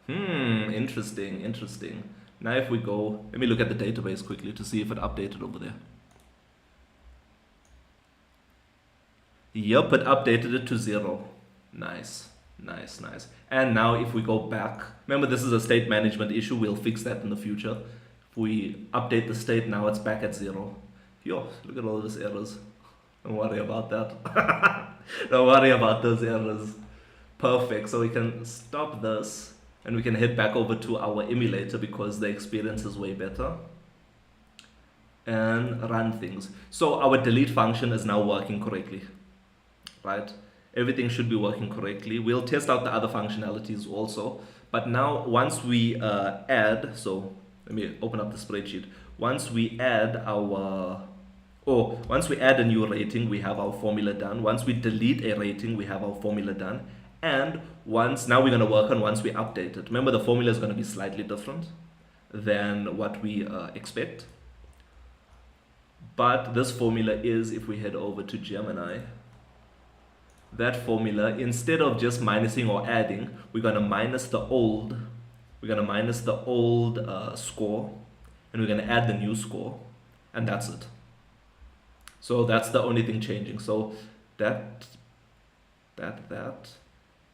S1: Interesting, interesting. Now if we go, let me look at the database quickly to see if it updated over there. Yep, it updated it to 0. Nice, nice, nice. And now if we go back, remember this is a state management issue, we'll fix that in the future. If We update the state, now it's back at 0. Yo, look at all these errors. Don't worry about that. Don't worry about those errors. Perfect. So we can stop this and we can head back over to our emulator because the experience is way better. And run things. So our delete function is now working correctly, right? Everything should be working correctly. We'll test out the other functionalities also. But now once we add, so let me open up the spreadsheet. Once we add a new rating, we have our formula done. Once we delete a rating, we have our formula done. And now we're going to work on once we update it. Remember, the formula is going to be slightly different than what we expect. But this formula is, if we head over to Gemini, that formula, instead of just minusing or adding, we're going to minus the old score, and we're going to add the new score, and that's it. So that's the only thing changing. So that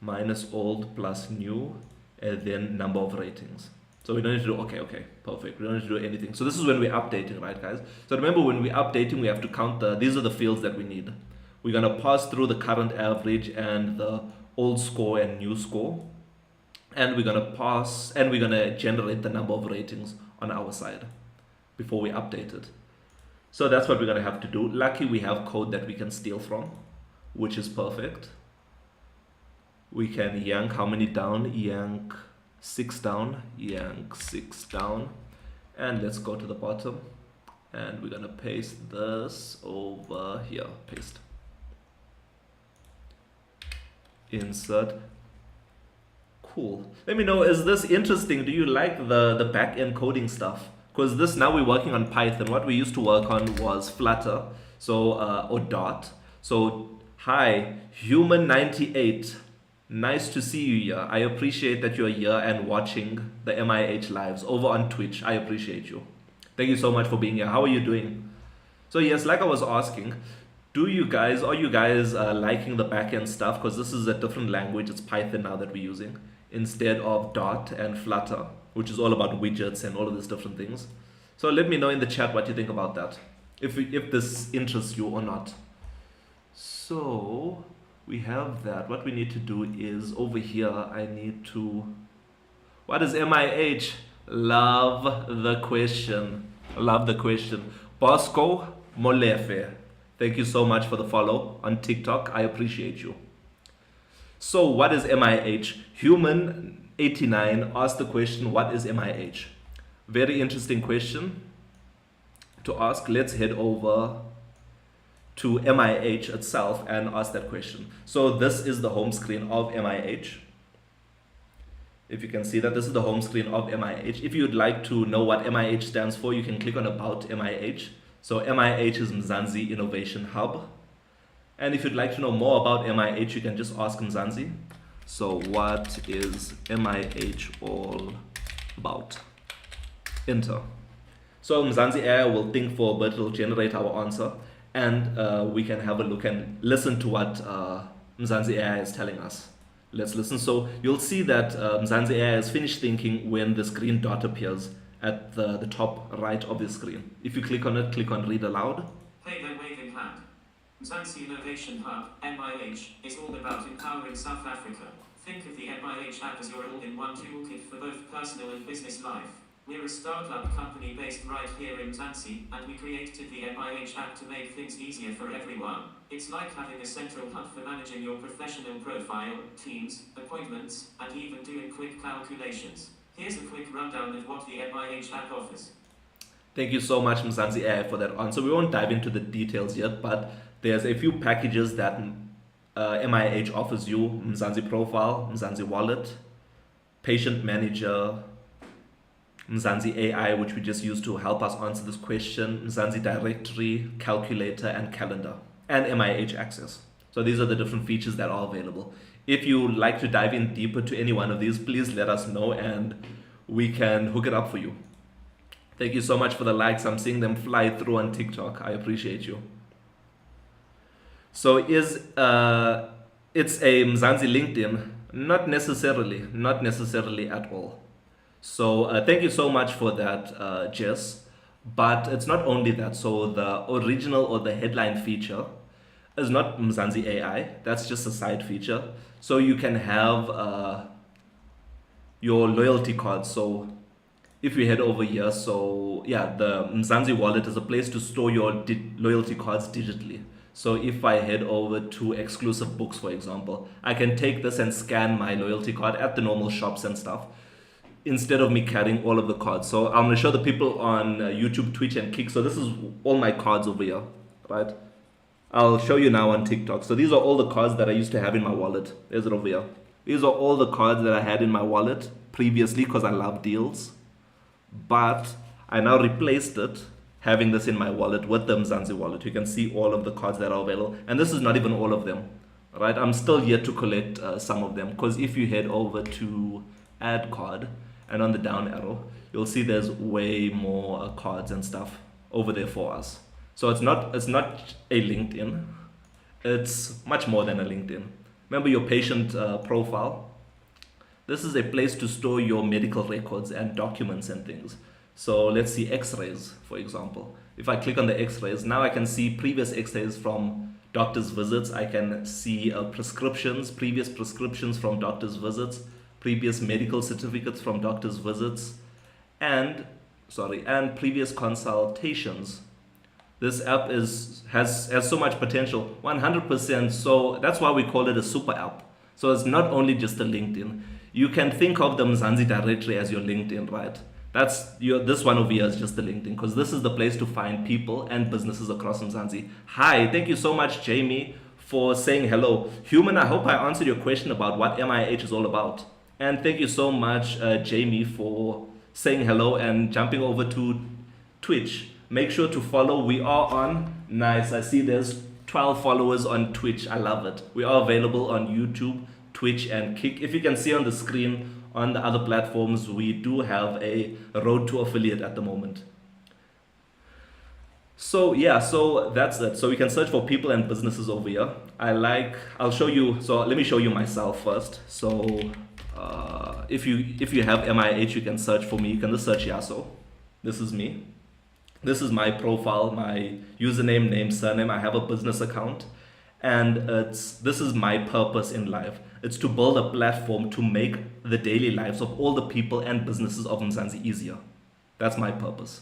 S1: minus old plus new, and then number of ratings. So we don't need to do, okay, perfect. We don't need to do anything. So this is when we're updating, right, guys? So remember, when we're updating, we have to count these are the fields that we need. We're going to pass through the current average and the old score and new score. And we're going to generate the number of ratings on our side before we update it. So that's what we're going to have to do. Lucky we have code that we can steal from, which is perfect. We can yank how many down? Yank 6 down, yank 6 down. And let's go to the bottom. And we're going to paste this over here. Paste. Insert. Cool. Let me know, is this interesting? Do you like the back-end coding stuff? Because this, now we're working on Python. What we used to work on was Flutter, so or Dart. So hi, Human98. Nice to see you here. I appreciate that you're here and watching the MIH lives over on Twitch. I appreciate you. Thank you so much for being here. How are you doing? So yes, like I was asking, are you guys liking the back-end stuff? Because this is a different language. It's Python now that we're using, instead of Dart and Flutter, which is all about widgets and all of these different things. So let me know in the chat what you think about that, if this interests you or not. So we have that. What we need to do is over here, what is MIH? Love the question. Love the question. Bosco Molefe. Thank you so much for the follow on TikTok. I appreciate you. So what is MIH? Human89 asked the question, what is MIH? Very interesting question to ask. Let's head over to MIH itself and ask that question. So this is the home screen of MIH. If you can see that, this is the home screen of MIH. If you'd like to know what MIH stands for, you can click on About MIH. So MIH is Mzansi Innovation Hub. And if you'd like to know more about MIH, you can just ask Mzansi. So what is MIH all about? Enter. So Mzansi AI will think for a bit, it'll generate our answer, and we can have a look and listen to what Mzansi AI is telling us. Let's listen. So you'll see that Mzansi AI has finished thinking when this green dot appears at the top right of the screen. If you click on it, click on read aloud.
S2: Hey there, waving hand. Mzansi Innovation Hub, MIH, is all about empowering South Africa. Think of the MIH app as your all-in-one toolkit for both personal and business life. We're a startup company based right here in Mzansi, and we created the MIH app to make things easier for everyone. It's like having a central hub for managing your professional profile, teams, appointments, and even doing quick calculations. Here's a quick rundown of what the MIH app offers.
S1: Thank you so much, Mzansi AI, for that answer. We won't dive into the details yet, but there's a few packages that MIH offers you: Mzansi Profile, Mzansi Wallet, Patient Manager, Mzansi AI, which we just used to help us answer this question, Mzansi Directory, Calculator, and Calendar, and MIH Access. So these are the different features that are available. If you would like to dive in deeper to any one of these, please let us know and we can hook it up for you. Thank you so much for the likes. I'm seeing them fly through on TikTok. I appreciate you. So it's a Mzansi LinkedIn? Not necessarily at all. So thank you so much for that, Jess. But it's not only that. So the original or the headline feature is not Mzansi AI. That's just a side feature. So you can have your loyalty cards. So if you head over here, so yeah, the Mzansi wallet is a place to store your loyalty cards digitally. So if I head over to exclusive books, for example, I can take this and scan my loyalty card at the normal shops and stuff instead of me carrying all of the cards. So I'm gonna show the people on YouTube, Twitch, and Kick. So this is all my cards over here, right? I'll show you now on TikTok. So these are all the cards that I used to have in my wallet. There's it over here. These are all the cards that I had in my wallet previously because I love deals. But I now replaced it, having this in my wallet with the Mzansi wallet. You can see all of the cards that are available. And this is not even all of them, right? I'm still yet to collect some of them because if you head over to add card and on the down arrow, you'll see there's way more cards and stuff over there for us. So it's not a LinkedIn. It's much more than a LinkedIn. Remember your patient profile. This is a place to store your medical records and documents and things. So let's see X-rays, for example. If I click on the X-rays, now I can see previous X-rays from doctor's visits. I can see prescriptions, previous prescriptions from doctor's visits, previous medical certificates from doctor's visits, and previous consultations. This app has so much potential, 100%. So that's why we call it a super app. So it's not only just a LinkedIn. You can think of the Mzansi directory as your LinkedIn, right? This one over here is just the LinkedIn because this is the place to find people and businesses across Mzansi. Hi, thank you so much, Jamie, for saying hello. Human, I hope I answered your question about what MIH is all about. And thank you so much, Jamie, for saying hello and jumping over to Twitch. Make sure to follow. We are on. Nice. I see there's 12 followers on Twitch. I love it. We are available on YouTube, Twitch, and Kick. If you can see on the screen on the other platforms, we do have a road to affiliate at the moment. So yeah, so that's it. So we can search for people and businesses over here. I'll show you. So let me show you myself first. So if you have MIH, you can search for me. You can just search Yaso. This is me. This is my profile, my username, name, surname. I have a business account, and this is my purpose in life. It's to build a platform to make the daily lives of all the people and businesses of Mzansi easier. That's my purpose.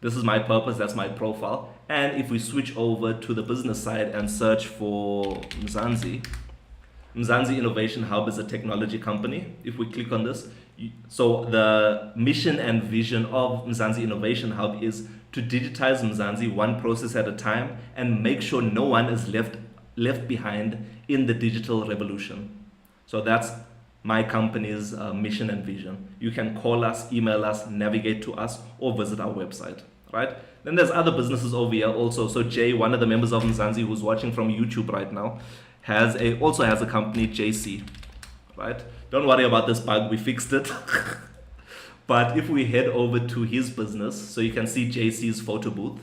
S1: This is my purpose, that's my profile. And if we switch over to the business side and search for Mzansi Innovation Hub is a technology company. If we click on this, so the mission and vision of Mzansi Innovation Hub is to digitize Mzansi one process at a time and make sure no one is left behind in the digital revolution. So that's my company's mission and vision. You can call us, email us, navigate to us, or visit our website, right? Then there's other businesses over here also. So Jay, one of the members of Mzansi who's watching from YouTube right now, also has a company, JC, right? Don't worry about this bug, we fixed it. But if we head over to his business, so you can see JC's photo booth,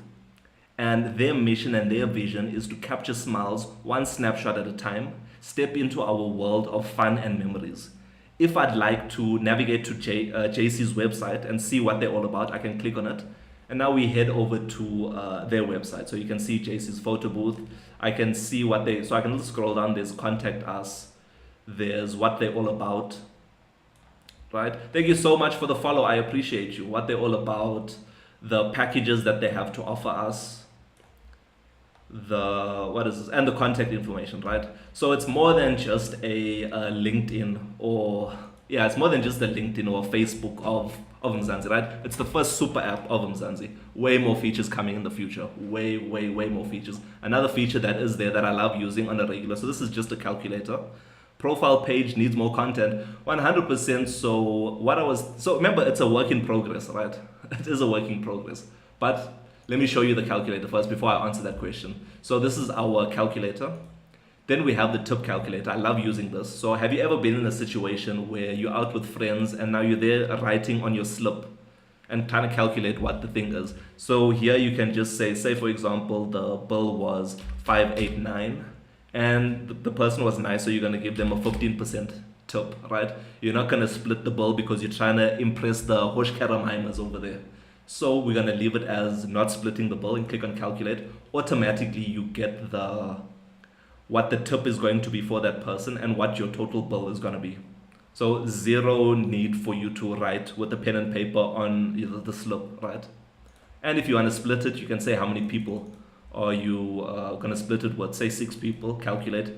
S1: and their mission and their vision is to capture smiles one snapshot at a time, step into our world of fun and memories. If I'd like to navigate to JC's website and see what they're all about, I can click on it. And now we head over to their website. So you can see JC's photo booth. I can see so I can just scroll down. There's contact us. There's what they're all about, right? Thank you so much for the follow. I appreciate you. What they're all about, the packages that they have to offer us, and the contact information, right? So it's more than just a LinkedIn it's more than just a LinkedIn or Facebook of Mzansi, right? It's the first super app of Mzansi. Way more features coming in the future. Way more features. Another feature that is there that I love using on a regular. So this is just a calculator. Profile page needs more content. 100%. So remember, it's a work in progress, right? It is a work in progress. But let me show you the calculator first before I answer that question. So this is our calculator. Then we have the tip calculator. I love using this. So have you ever been in a situation where you're out with friends and now you're there writing on your slip and trying to calculate what the thing is? So here you can just say for example, the bill was 589 and the person was nice, so you're going to give them a 15% tip, right? You're not going to split the bill because you're trying to impress the Hoshkaramimers over there. So we're going to leave it as not splitting the bill and click on calculate. Automatically you get the what the tip is going to be for that person and what your total bill is going to be. So zero need for you to write with a pen and paper on either the slip, right? And if you want to split it, you can say how many people are you going to split it with. Say 6 people, calculate,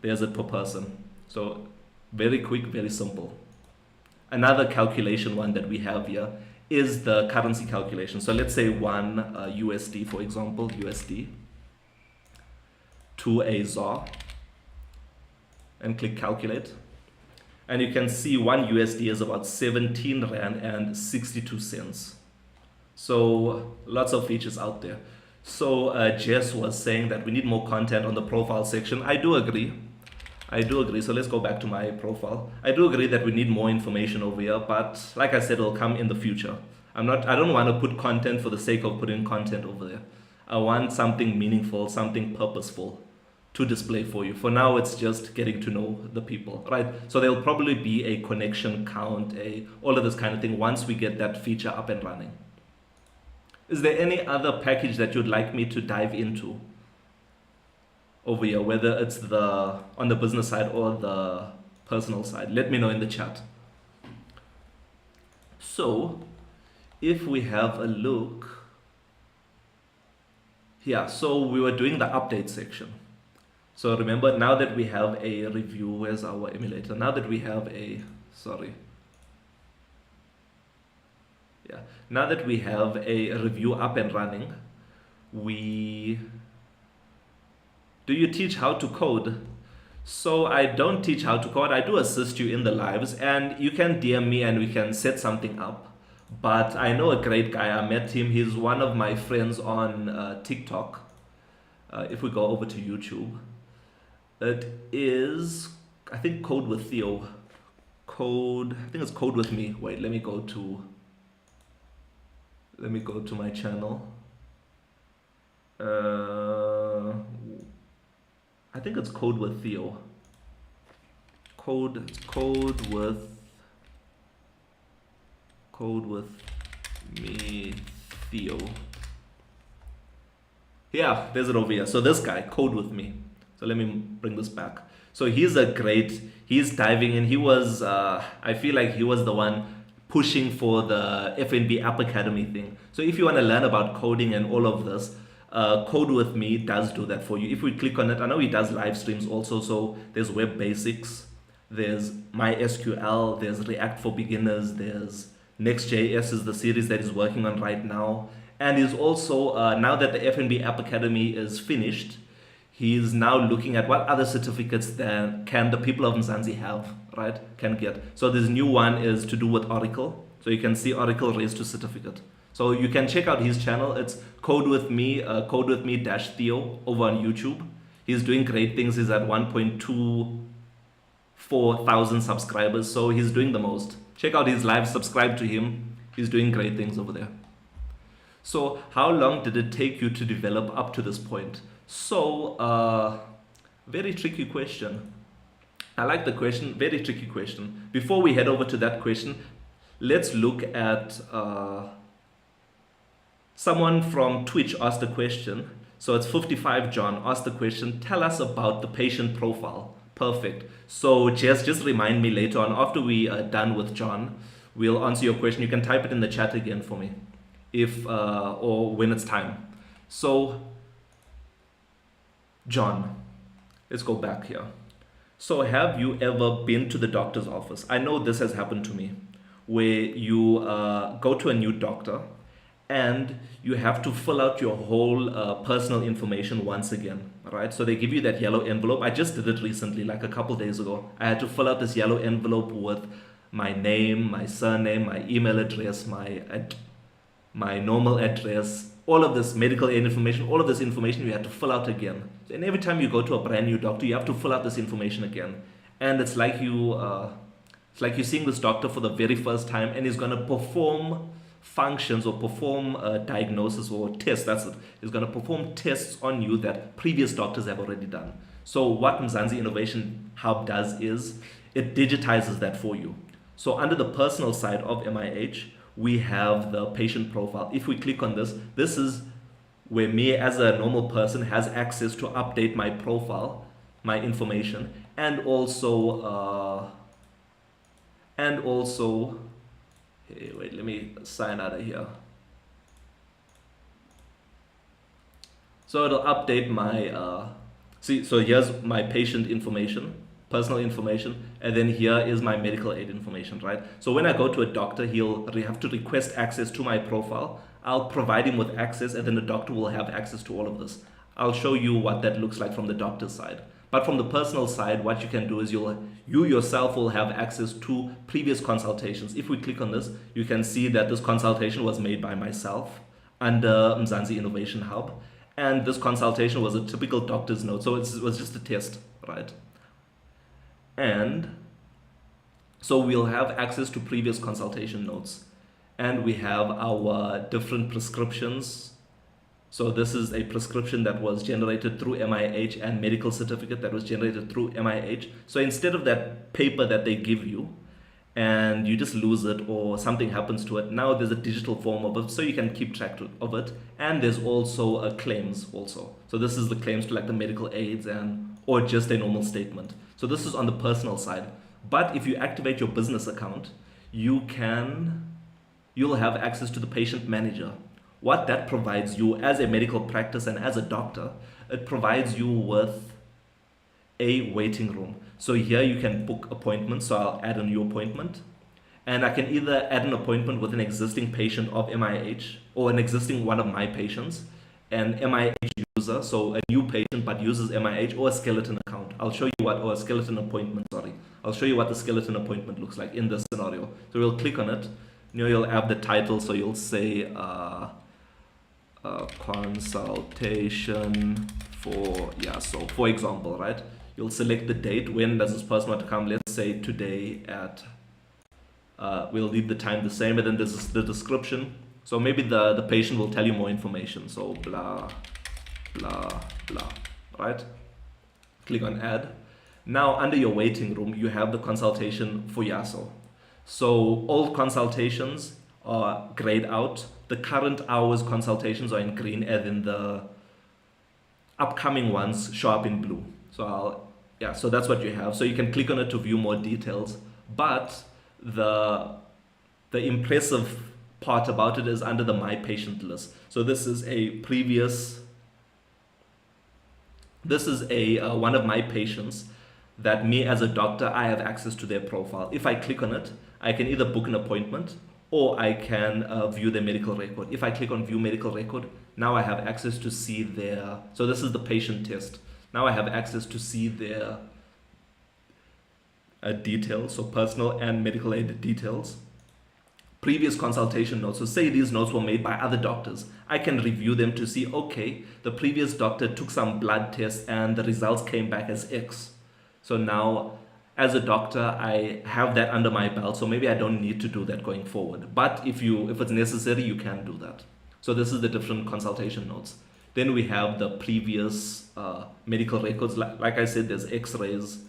S1: there's it per person. So very quick, very simple. Another calculation one that we have here is the currency calculation. So let's say 1 USD, for example, USD to a ZAR, and click calculate. And you can see 1 USD is about 17 Rand and 62 cents. So lots of features out there. So Jess was saying that we need more content on the profile section. I do agree. So let's go back to my profile. I do agree that we need more information over here, but like I said, it'll come in the future. I don't want to put content for the sake of putting content over there. I want something meaningful, something purposeful to display for you. For now, it's just getting to know the people, right? So there'll probably be a connection count, all of this kind of thing once we get that feature up and running. Is there any other package that you'd like me to dive into over here, whether it's on the business side or the personal side? Let me know in the chat. So if we have a look here, so we were doing the update section. So remember, now that we have a review, where's our emulator? Now that we have now that we have a review up and running, do you teach how to code? So I don't teach how to code. I do assist you in the lives, and you can DM me and we can set something up. But I know a great guy. I met him. He's one of my friends on TikTok. If we go over to YouTube, it is, I think, Code with Theo. I think it's Code with Me. Wait, let me go to my channel. I think it's Code with Theo. Code with Me, Theo. Yeah, there's it over here. So this guy, Code with Me. So let me bring this back. So he's diving in. He was, I feel like he was the one pushing for the FNB App Academy thing. So if you want to learn about coding and all of this, Code with Me does do that for you. If we click on it, I know he does live streams also. So there's Web Basics, there's MySQL, there's React for Beginners, there's Next.js is the series that he's working on right now. And he's also, now that the FNB App Academy is finished, he's now looking at what other certificates then can the people of Mzansi have, right? Can get. So this new one is to do with Oracle. So you can see Oracle raised to certificate. So you can check out his channel. It's Code with Me, Code with Me Theo over on YouTube. He's doing great things. He's at 1.24 thousand subscribers. So he's doing the most. Check out his live, subscribe to him. He's doing great things over there. So how long did it take you to develop up to this point? So, very tricky question. I like the question, very tricky question. Before we head over to that question, let's look at someone from Twitch asked a question. So it's 55 John asked the question, tell us about the patient profile. Perfect. So just remind me later on after we are done with John, we'll answer your question. You can type it in the chat again for me if or when it's time. So John, let's go back here. So have you ever been to the doctor's office? I know this has happened to me, where you go to a new doctor and you have to fill out your whole personal information once again, right? So they give you that yellow envelope. I just did it recently, like a couple days ago. I had to fill out this yellow envelope with my name, my surname, my email address, my normal address, all of this medical aid information, all of this information you have to fill out again. And every time you go to a brand new doctor, you have to fill out this information again. And it's like you're seeing this doctor for the very first time, and he's going to perform functions or perform a diagnosis or test. That's it. It's going to perform tests on you that previous doctors have already done. So what Mzansi Innovation Hub does is it digitizes that for you. So under the personal side of MIH, we have the patient profile. If we click on this, this is where me as a normal person has access to update my profile, my information, and also, hey, wait, let me sign out of here. So it'll update my, so here's my patient information, personal information, and then here is my medical aid information, right? So when I go to a doctor, he'll have to request access to my profile. I'll provide him with access, and then the doctor will have access to all of this. I'll show you what that looks like from the doctor's side. But from the personal side, what you can do is you yourself will have access to previous consultations. If we click on this, you can see that this consultation was made by myself under Mzansi Innovation Hub. And this consultation was a typical doctor's note. So it was just a test, right? And so we'll have access to previous consultation notes. And we have our different prescriptions. So this is a prescription that was generated through MIH and medical certificate that was generated through MIH. So instead of that paper that they give you and you just lose it or something happens to it, now there's a digital form of it so you can keep track of it. And there's also a claims also. So this is the claims to like the medical aids or just a normal statement. So this is on the personal side. But if you activate your business account, you'll have access to the patient manager. What that provides you as a medical practice and as a doctor, it provides you with a waiting room. So here you can book appointments. So I'll add a new appointment. And I can either add an appointment with an existing patient of MIH or an existing one of my patients, an MIH user, so a new patient but uses MIH, or a skeleton account. I'll show you or a skeleton appointment, sorry. I'll show you what the skeleton appointment looks like in this scenario. So we'll click on it. You'll have the title, so you'll say consultation for, so for example, right? You'll select the date. When does this person want to come? Let's say today at, we'll leave the time the same, and then this is the description. So maybe the patient will tell you more information. So blah, blah, blah, right? Click on add. Now under your waiting room, you have the consultation for Yaso. So all consultations are grayed out. The current hours consultations are in green, and then the upcoming ones show up in blue. So so that's what you have. So you can click on it to view more details. But the impressive part about it is under the My Patient list. So this is one of my patients that me as a doctor, I have access to their profile. If I click on it, I can either book an appointment or I can view their medical record. If I click on view medical record, now I have access to see so this is the patient test. Now I have access to see their details, so personal and medical aid details. Previous consultation notes, so say these notes were made by other doctors. I can review them to see, okay, the previous doctor took some blood tests and the results came back as X. So now, as a doctor, I have that under my belt, so maybe I don't need to do that going forward. But if it's necessary, you can do that. So this is the different consultation notes. Then we have the previous medical records. Like I said, there's X-rays.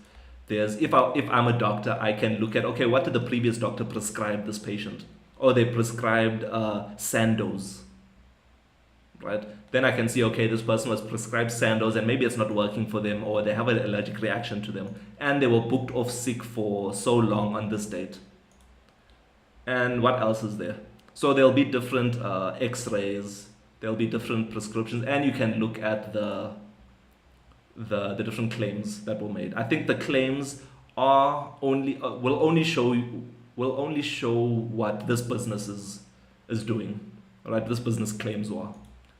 S1: There's if I'm a doctor, I can look at, okay, what did the previous doctor prescribe this patient? Or they prescribed Sandoz, right? Then I can see, okay, this person was prescribed Sandoz and maybe it's not working for them, or they have an allergic reaction to them and they were booked off sick for so long on this date. And what else is there? So there'll be different X-rays, there'll be different prescriptions, and you can look at the different claims that were made. I think the claims are will only show what this business is doing, right? This business claims were.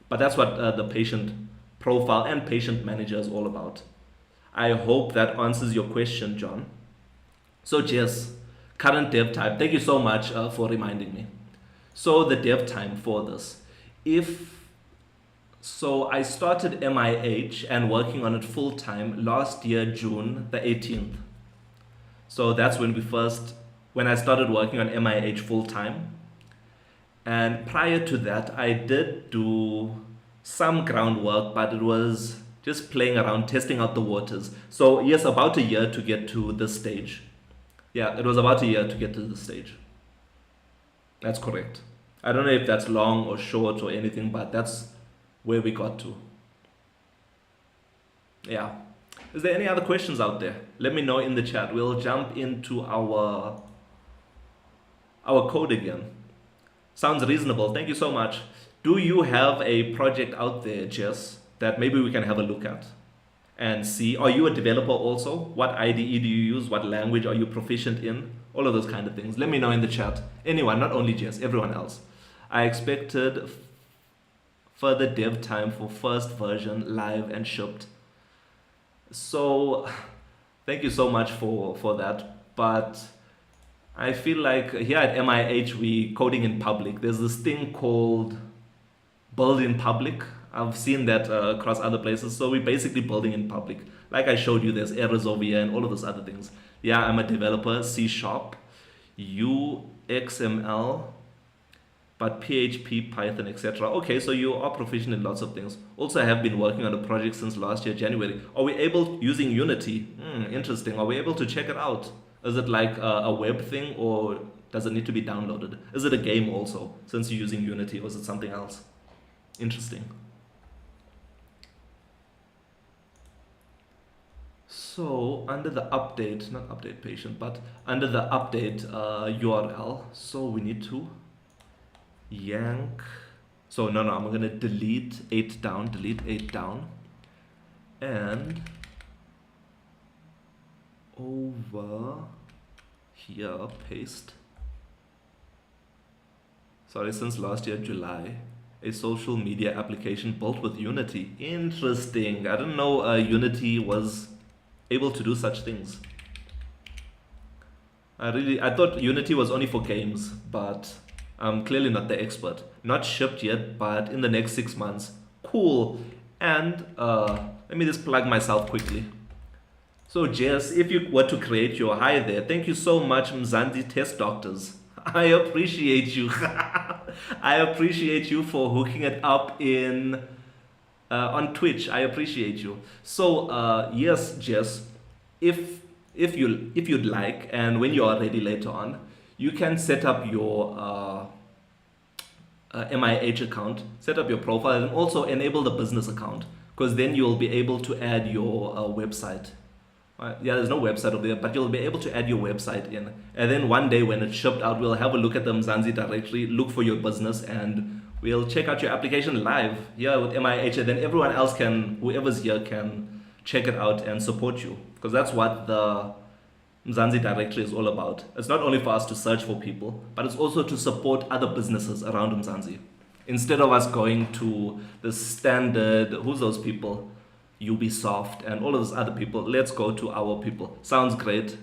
S1: But that's what the patient profile and patient manager is all about. I hope that answers your question, John. So Jess, current dev time. Thank you so much for reminding me. So the dev time for this. So I started MIH and working on it full time last year, June the 18th. So that's when I started working on MIH full time. And prior to that, I did do some groundwork, but it was just playing around, testing out the waters. So, yes, about a year to get to this stage. Yeah, it was about a year to get to this stage. That's correct. I don't know if that's long or short or anything, but that's where we got to. Yeah. Is there any other questions out there? Let me know in the chat. We'll jump into our code again. Sounds reasonable. Thank you so much. Do you have a project out there, Jess, that maybe we can have a look at and see? Are you a developer also? What IDE do you use? What language are you proficient in? All of those kind of things. Let me know in the chat. Anyone, not only Jess, everyone else. I expected further dev time for first version live and shipped. So thank you so much for that. But I feel like here at MIH we coding in public. There's this thing called build in public. I've seen that across other places. So we're basically building in public. Like I showed you, there's errors over here and all of those other things. Yeah, I'm a developer, C Sharp, UXML, but PHP, Python, etc. Okay, so you are proficient in lots of things. Also, I have been working on a project since last year, January. Are we able, using Unity? Interesting. Are we able to check it out? Is it like a web thing or does it need to be downloaded? Is it a game also, since you're using Unity, or is it something else? Interesting. So under the update, not update patient, but under the update URL, so we need to yank. So no, I'm gonna delete 8 down, and over here paste. Sorry, since last year July, a social media application built with Unity. Interesting. I didn't know Unity was able to do such things. I thought Unity was only for games, but I'm clearly not the expert. Not shipped yet, but in the next 6 months. Cool. And let me just plug myself quickly. So Jess, if you were to create your hi there, thank you so much, Mzansi Test Doctors. I appreciate you. I appreciate you for hooking it up in on Twitch. I appreciate you. So yes, Jess, if you'd like, and when you are ready later on, you can set up your MIH account, set up your profile, and also enable the business account, because then you'll be able to add your website. Yeah, there's no website over there, but you'll be able to add your website in. And then one day when it's shipped out, we'll have a look at the Mzansi directory, look for your business, and we'll check out your application live here with MIH. And then everyone else can, whoever's here can check it out and support you. Because that's what the Mzansi directory is all about. It's not only for us to search for people, but it's also to support other businesses around Mzansi. Instead of us going to the standard, who's those people? Ubisoft and all of those other people, let's go to our people. Sounds great.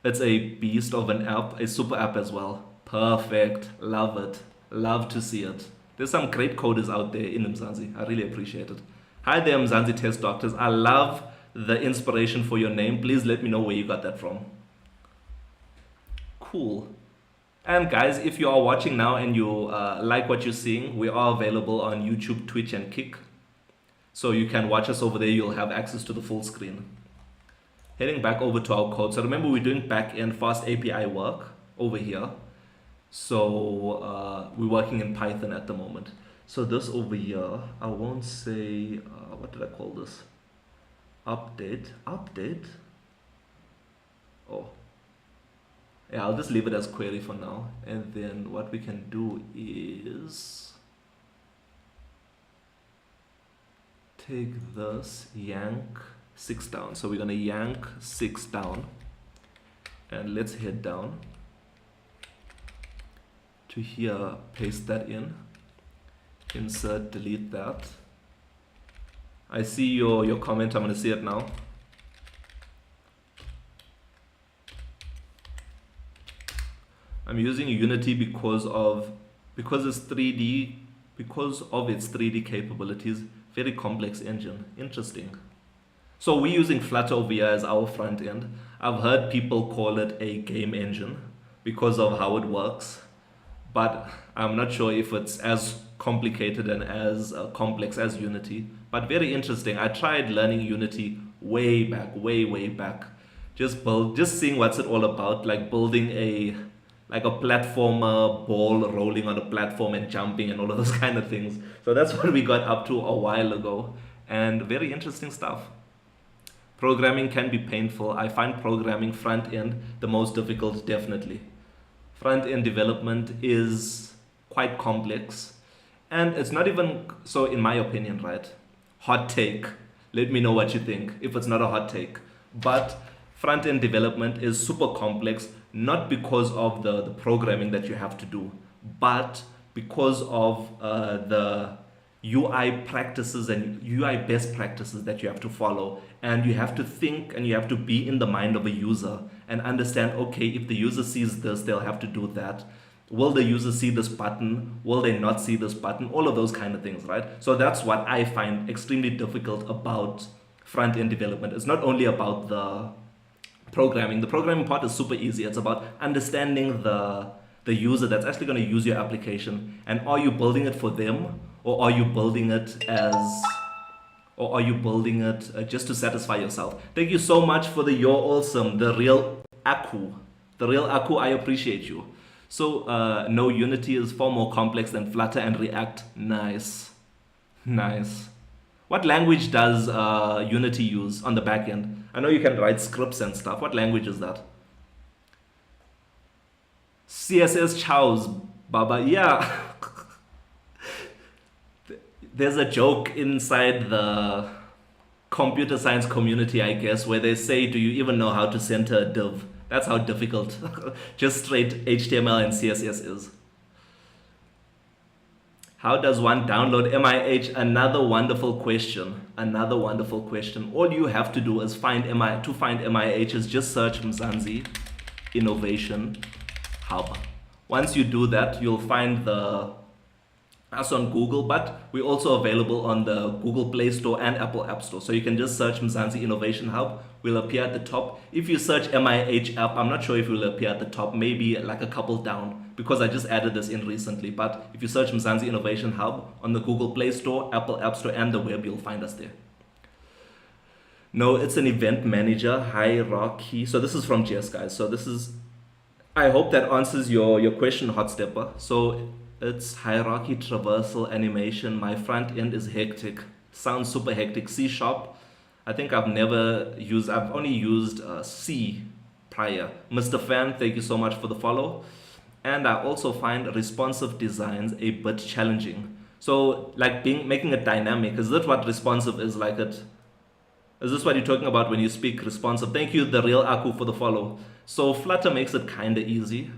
S1: It's a beast of an app, a super app as well. Perfect. Love it. Love to see it. There's some great coders out there in Mzansi. I really appreciate it. Hi there, Mzansi Test Doctors. I love the inspiration for your name. Please let me know where you got that from. Cool. And guys, if you are watching now and you like what you're seeing, we are available on YouTube, Twitch, and Kick. So you can watch us over there. You'll have access to the full screen. Heading back over to our code. So remember, we're doing back-end fast API work over here. So we're working in Python at the moment. So this over here, I won't say, what did I call this? Update. Oh. Yeah, I'll just leave it as query for now. And then what we can do is take this, yank 6 down. So we're gonna yank 6 down, and let's head down to here, paste that in, insert, delete that. I see your comment. I'm gonna see it now. I'm using Unity because of its 3D, because of its 3D capabilities. Very complex engine. Interesting. So we're using Flutter over here as our front end. I've heard people call it a game engine because of how it works, but I'm not sure if it's as complicated and as complex as Unity. But very interesting. I tried learning Unity way back, way back. Just seeing what's it all about, like building a platformer ball rolling on a platform and jumping and all of those kind of things. So that's what we got up to a while ago, and very interesting stuff. Programming can be painful. I find programming front end the most difficult, definitely. Front end development is quite complex, and it's not even so, in my opinion, right? Hot take. Let me know what you think if it's not a hot take. But front end development is super complex, not because of the programming that you have to do, but because of the UI practices and UI best practices that you have to follow. And you have to think and you have to be in the mind of a user and understand, okay, if the user sees this, they'll have to do that. Will the user see this button? Will they not see this button? All of those kind of things, right? So that's what I find extremely difficult about front end development. It's not only about the programming. The programming part is super easy. It's about understanding the user that's actually going to use your application, and are you building it for them, or are you building it just to satisfy yourself? Thank you so much for the you're awesome, the real Aku. The real Aku, I appreciate you. So no, Unity is far more complex than Flutter and React. Nice. Nice. What language does Unity use on the back end? I know you can write scripts and stuff. What language is that? CSS chows, Baba. Yeah. There's a joke inside the computer science community, I guess, where they say, do you even know how to center a div? That's how difficult just straight HTML and CSS is. How does one download MIH? Another wonderful question. Another wonderful question. All you have to do is find MIH is just search Mzansi Innovation Hub. Once you do that, you'll find us on Google, but we're also available on the Google Play Store and Apple App Store. So you can just search Mzansi Innovation Hub. We'll appear at the top. If you search MIH app, I'm not sure if it will appear at the top, maybe like a couple down, because I just added this in recently. But if you search Mzansi Innovation Hub on the Google Play Store, Apple App Store, and the web, you'll find us there. No, it's an event manager hierarchy. So this is from JS, guys. So this is, I hope that answers your question, Hot Stepper. So it's hierarchy, traversal, animation. My front end is hectic. Sounds super hectic. C sharp. I think I've only used C prior. Mr. Fan, thank you so much for the follow. And I also find responsive designs a bit challenging. So like making it dynamic, is that what responsive is like it? Is this what you're talking about when you speak responsive? Thank you, the real Aku, for the follow. So Flutter makes it kind of easy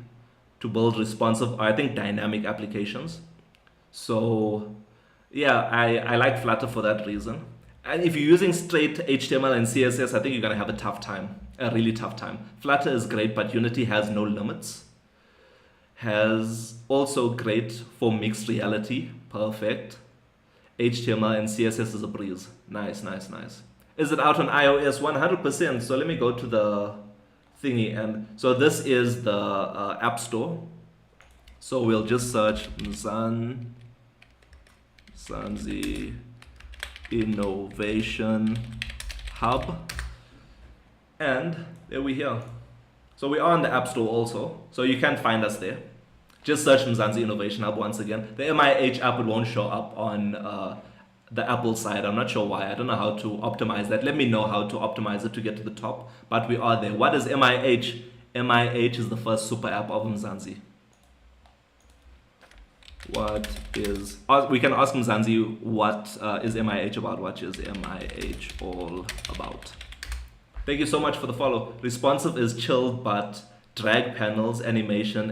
S1: to build responsive, I think, dynamic applications. So yeah, I like Flutter for that reason. And if you're using straight HTML and CSS, I think you're going to have a tough time, a really tough time. Flutter is great, but Unity has no limits. Has also great for mixed reality, perfect. HTML and CSS is a breeze. Nice, nice, nice. Is it out on iOS? 100%. So let me go to the thingy, and so this is the App Store. So we'll just search Mzansi Innovation Hub, and there we are. So we are on the App Store also, so you can find us there. Just search Mzansi Innovation Hub once again. The MIH app, it won't show up on the Apple side. I'm not sure why. I don't know how to optimize that. Let me know how to optimize it to get to the top, but we are there. What is MIH? MIH is the first super app of Mzansi. We can ask Mzansi what is MIH about? What is MIH all about? Thank you so much for the follow. Responsive is chill, but drag panels, animation,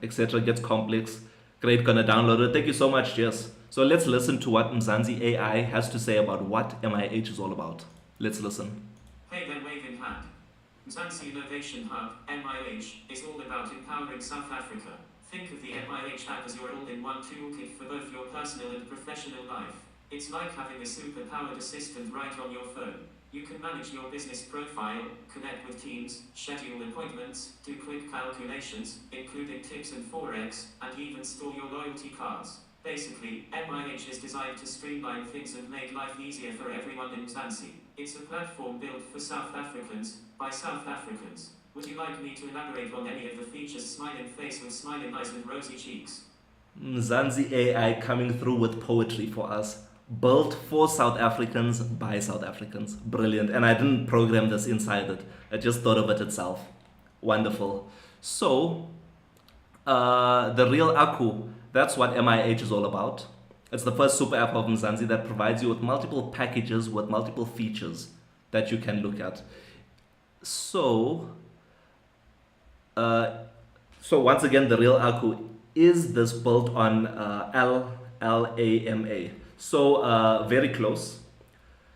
S1: etc. gets complex. Great, gonna download it. Thank you so much, Jess. So let's listen to what Mzansi AI has to say about what MIH is all about. Let's listen.
S2: Hey then, wave in hand. Mzansi Innovation Hub, MIH, is all about empowering South Africa. Think of the MIH app as your all-in-one toolkit for both your personal and professional life. It's like having a super-powered assistant right on your phone. You can manage your business profile, connect with teams, schedule appointments, do quick calculations, including tips and forex, and even store your loyalty cards. Basically, MIH is designed to streamline things and make life easier for everyone in Mzansi. It's a platform built for South Africans, by South Africans. Would you like me to elaborate on any of the features? Smiling face with smiling eyes and rosy cheeks.
S1: Mzansi AI coming through with poetry for us. Built for South Africans by South Africans. Brilliant. And I didn't program this inside it. I just thought of it itself. Wonderful. So, the real Aku, that's what MIH is all about. It's the first super app of Mzansi that provides you with multiple packages with multiple features that you can look at. So, once again, the real Aku is this built on LLAMA. So very close.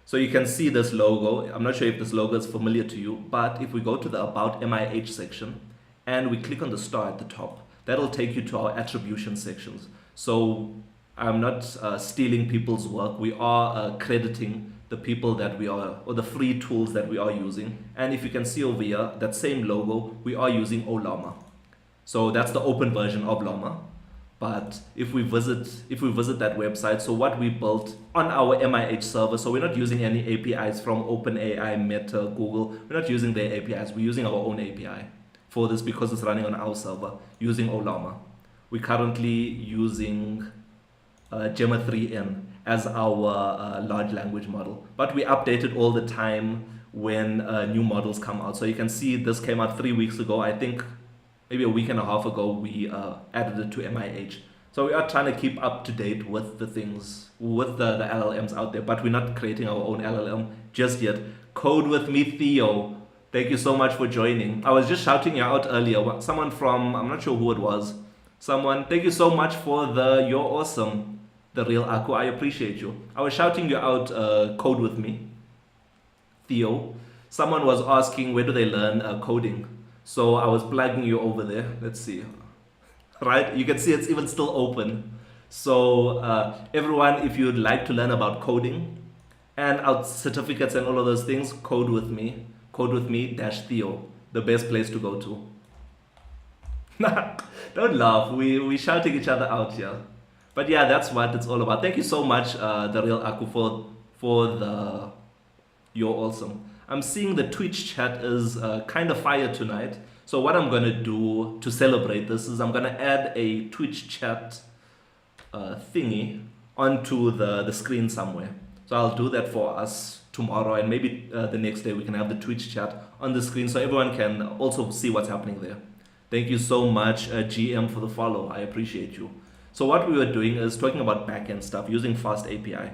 S1: So you can see this logo. I'm not sure if this logo is familiar to you, but if we go to the About MIH section and we click on the star at the top, that'll take you to our attribution sections. So I'm not stealing people's work. We are crediting the people that we are, or the free tools that we are using. And if you can see over here, that same logo, we are using Olama. So that's the open version of Llama. But if we visit that website, so what we built on our MIH server, so we're not using any APIs from OpenAI, Meta, Google. We're not using their APIs. We're using our own API for this because it's running on our server using Olama. We're currently using Gemma 3N as our large language model, but we update it all the time when new models come out. So you can see this came out 3 weeks ago. I think maybe a week and a half ago, we added it to MIH. So we are trying to keep up to date with the things, with the LLMs out there, but we're not creating our own LLM just yet. Code with me, Theo. Thank you so much for joining. I was just shouting you out earlier. Someone from, I'm not sure who it was. Someone, thank you so much for you're awesome, the real Aku. I appreciate you. I was shouting you out, code with me, Theo. Someone was asking, where do they learn coding? So I was plugging you over there. Let's see. Right? You can see it's even still open. So everyone, if you'd like to learn about coding and our certificates and all of those things, code with me -Theo, the best place to go to. Don't laugh. We shouting each other out here. But yeah, that's what it's all about. Thank you so much, the real Aku, for you're awesome. I'm seeing the Twitch chat is kind of fire tonight. So what I'm going to do to celebrate this is I'm going to add a Twitch chat thingy onto the screen somewhere. So I'll do that for us tomorrow, and maybe the next day we can have the Twitch chat on the screen so everyone can also see what's happening there. Thank you so much, GM, for the follow. I appreciate you. So what we were doing is talking about backend stuff using Fast API.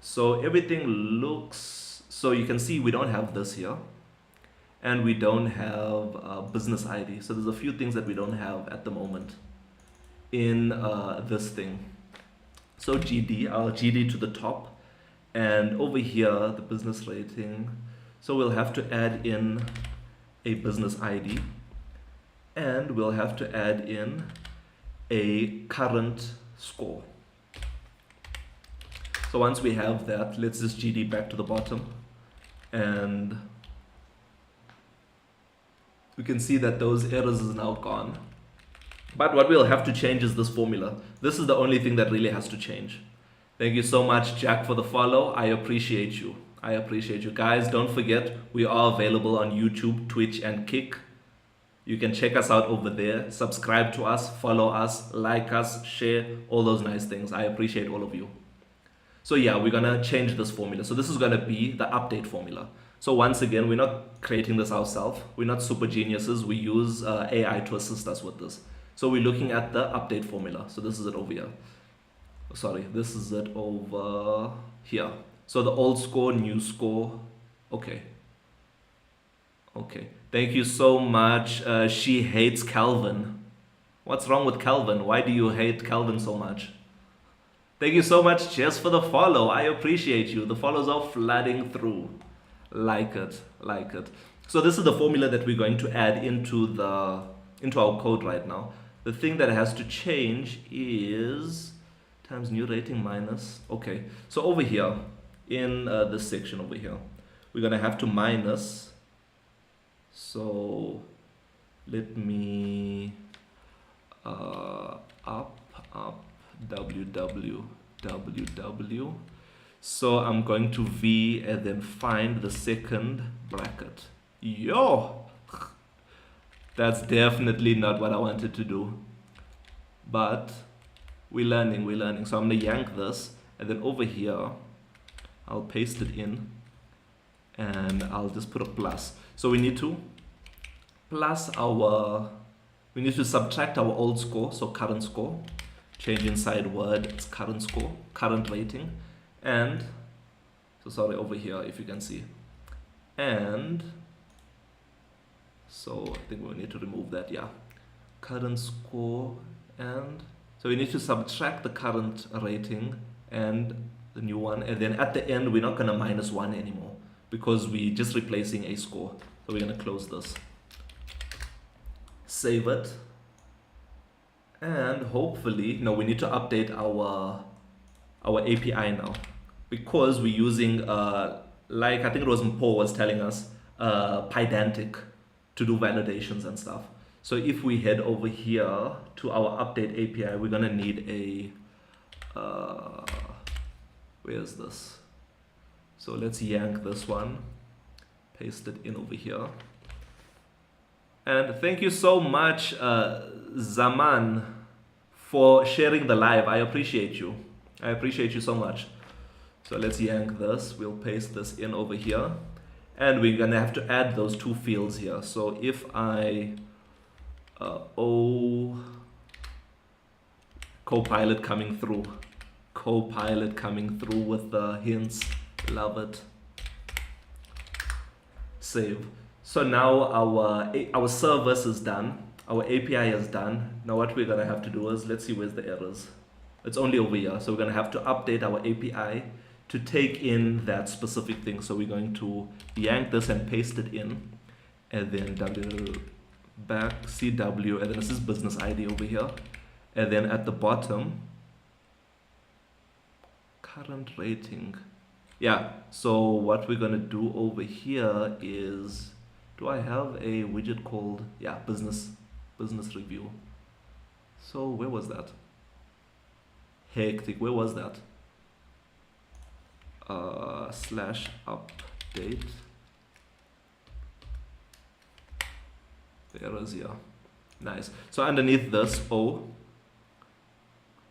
S1: So everything looks... So you can see we don't have this here, and we don't have business ID. So there's a few things that we don't have at the moment in this thing. So GD, our GD to the top, and over here, the business rating. So we'll have to add in a business ID, and we'll have to add in a current score. So once we have that, let's just GD back to the bottom, and we can see that those errors is now gone. But what we'll have to change is this formula. This is the only thing that really has to change. Thank you so much, Jack, for the follow. I appreciate you. I appreciate you. Guys, don't forget, we are available on YouTube, Twitch, and Kick. You can check us out over there. Subscribe to us, follow us, like us, share, all those nice things. I appreciate all of you. So yeah, we're gonna change this formula. So this is gonna be the update formula. So once again, we're not creating this ourselves. We're not super geniuses. We use AI to assist us with this. So we're looking at the update formula. So this is it over here. Sorry, this is it over here. So the old score, new score. Okay. Okay. Thank you so much. She hates Calvin. What's wrong with Calvin? Why do you hate Calvin so much? Thank you so much, Jess, for the follow. I appreciate you. The follows are flooding through. Like it, like it. So this is the formula that we're going to add into our code right now. The thing that has to change is times new rating minus. Okay, so over here in this section over here, we're gonna have to minus. So let me up www. So I'm going to V and then find the second bracket. Yo, that's definitely not what I wanted to do, but we're learning. So I'm gonna yank this, and then over here I'll paste it in, and I'll just put a plus. So we need to subtract our old score, so current score, change inside word, it's current score, current rating, and so sorry, over here if you can see, and so I think we need to remove that, yeah, current score, and so we need to subtract the current rating and the new one, and then at the end we're not going to -1 anymore because we're just replacing a score. So we're going to close this, save it, and hopefully, no, we need to update our API now, because we're using like I think it was Paul was telling us, Pydantic to do validations and stuff. So if we head over here to our update API, we're gonna need a where's this? So let's yank this one, paste it in over here. And thank you so much, Zaman, for sharing the live. I appreciate you. I appreciate you so much. So let's yank this. We'll paste this in over here. And we're going to have to add those two fields here. So if I... Copilot coming through. Copilot coming through with the hints. Love it. Save. So now our service is done, our API is done. Now what we're gonna have to do is, let's see where's the errors. It's only over here, so we're gonna have to update our API to take in that specific thing. So we're going to yank this and paste it in, and then back CW, and then this is business ID over here, and then at the bottom, current rating. Yeah, so what we're gonna do over here is, do I have a widget called, yeah, business review? So where was that? Hectic, where was that? Slash update. The errors here. Nice. So underneath this O,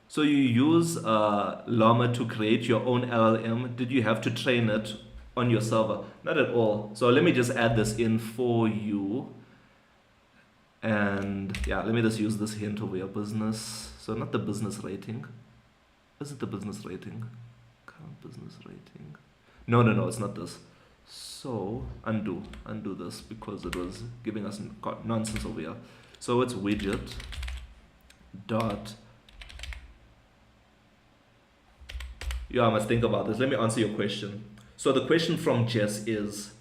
S1: so you use Llama to create your own LLM. Did you have to train it on your server? Not at all. So let me just add this in for you. And yeah, let me just use this hint over your business. So not the business rating. Is it the business rating? Current business rating. No, it's not this. So undo this because it was giving us nonsense over here. So it's widget dot. Yeah, I must think about this. Let me answer your question. So the question from Jess is,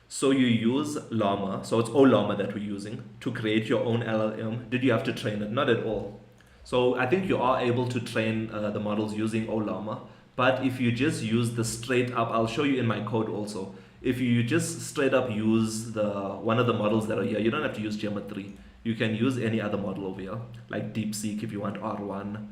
S1: so you use Llama, so it's Llama that we're using, to create your own LLM. Did you have to train it? Not at all. So I think you are able to train the models using Llama, but if you just use the straight up, I'll show you in my code also. If you just straight up use one of the models that are here, you don't have to use Gemma 3. You can use any other model over here, like DeepSeek if you want R1,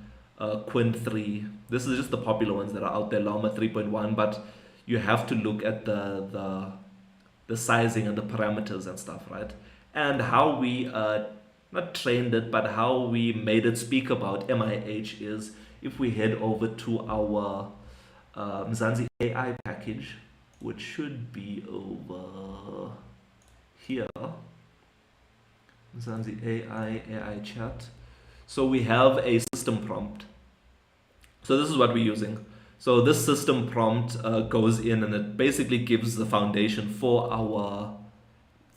S1: Quinn 3. This is just the popular ones that are out there, Llama 3.1, but you have to look at the sizing and the parameters and stuff, right? And how we not trained it, but how we made it speak about MIH is, if we head over to our Mzansi AI package, which should be over here, Mzansi AI chat. So we have a system prompt. So this is what we're using. So this system prompt goes in and it basically gives the foundation for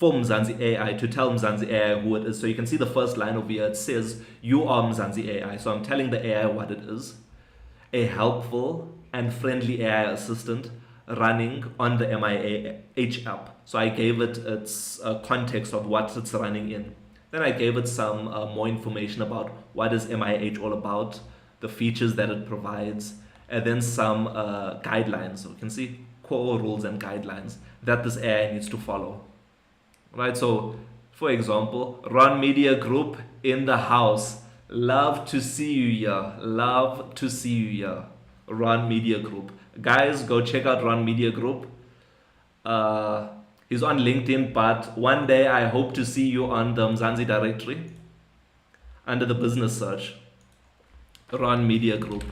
S1: Mzansi AI, to tell Mzansi AI who it is. So you can see the first line over here, it says, you are Mzansi AI. So I'm telling the AI what it is. A helpful and friendly AI assistant running on the MIH app. So I gave it its context of what it's running in. Then I gave it some more information about what is MIH all about, the features that it provides, and then some guidelines. So you can see core rules and guidelines that this AI needs to follow. Right? So, for example, Ron Media Group in the house. Love to see you here. Love to see you here. Ron Media Group. Guys, go check out Ron Media Group. Uh, he's on LinkedIn, but one day I hope to see you on the Mzansi directory under the business search. Ron Media Group.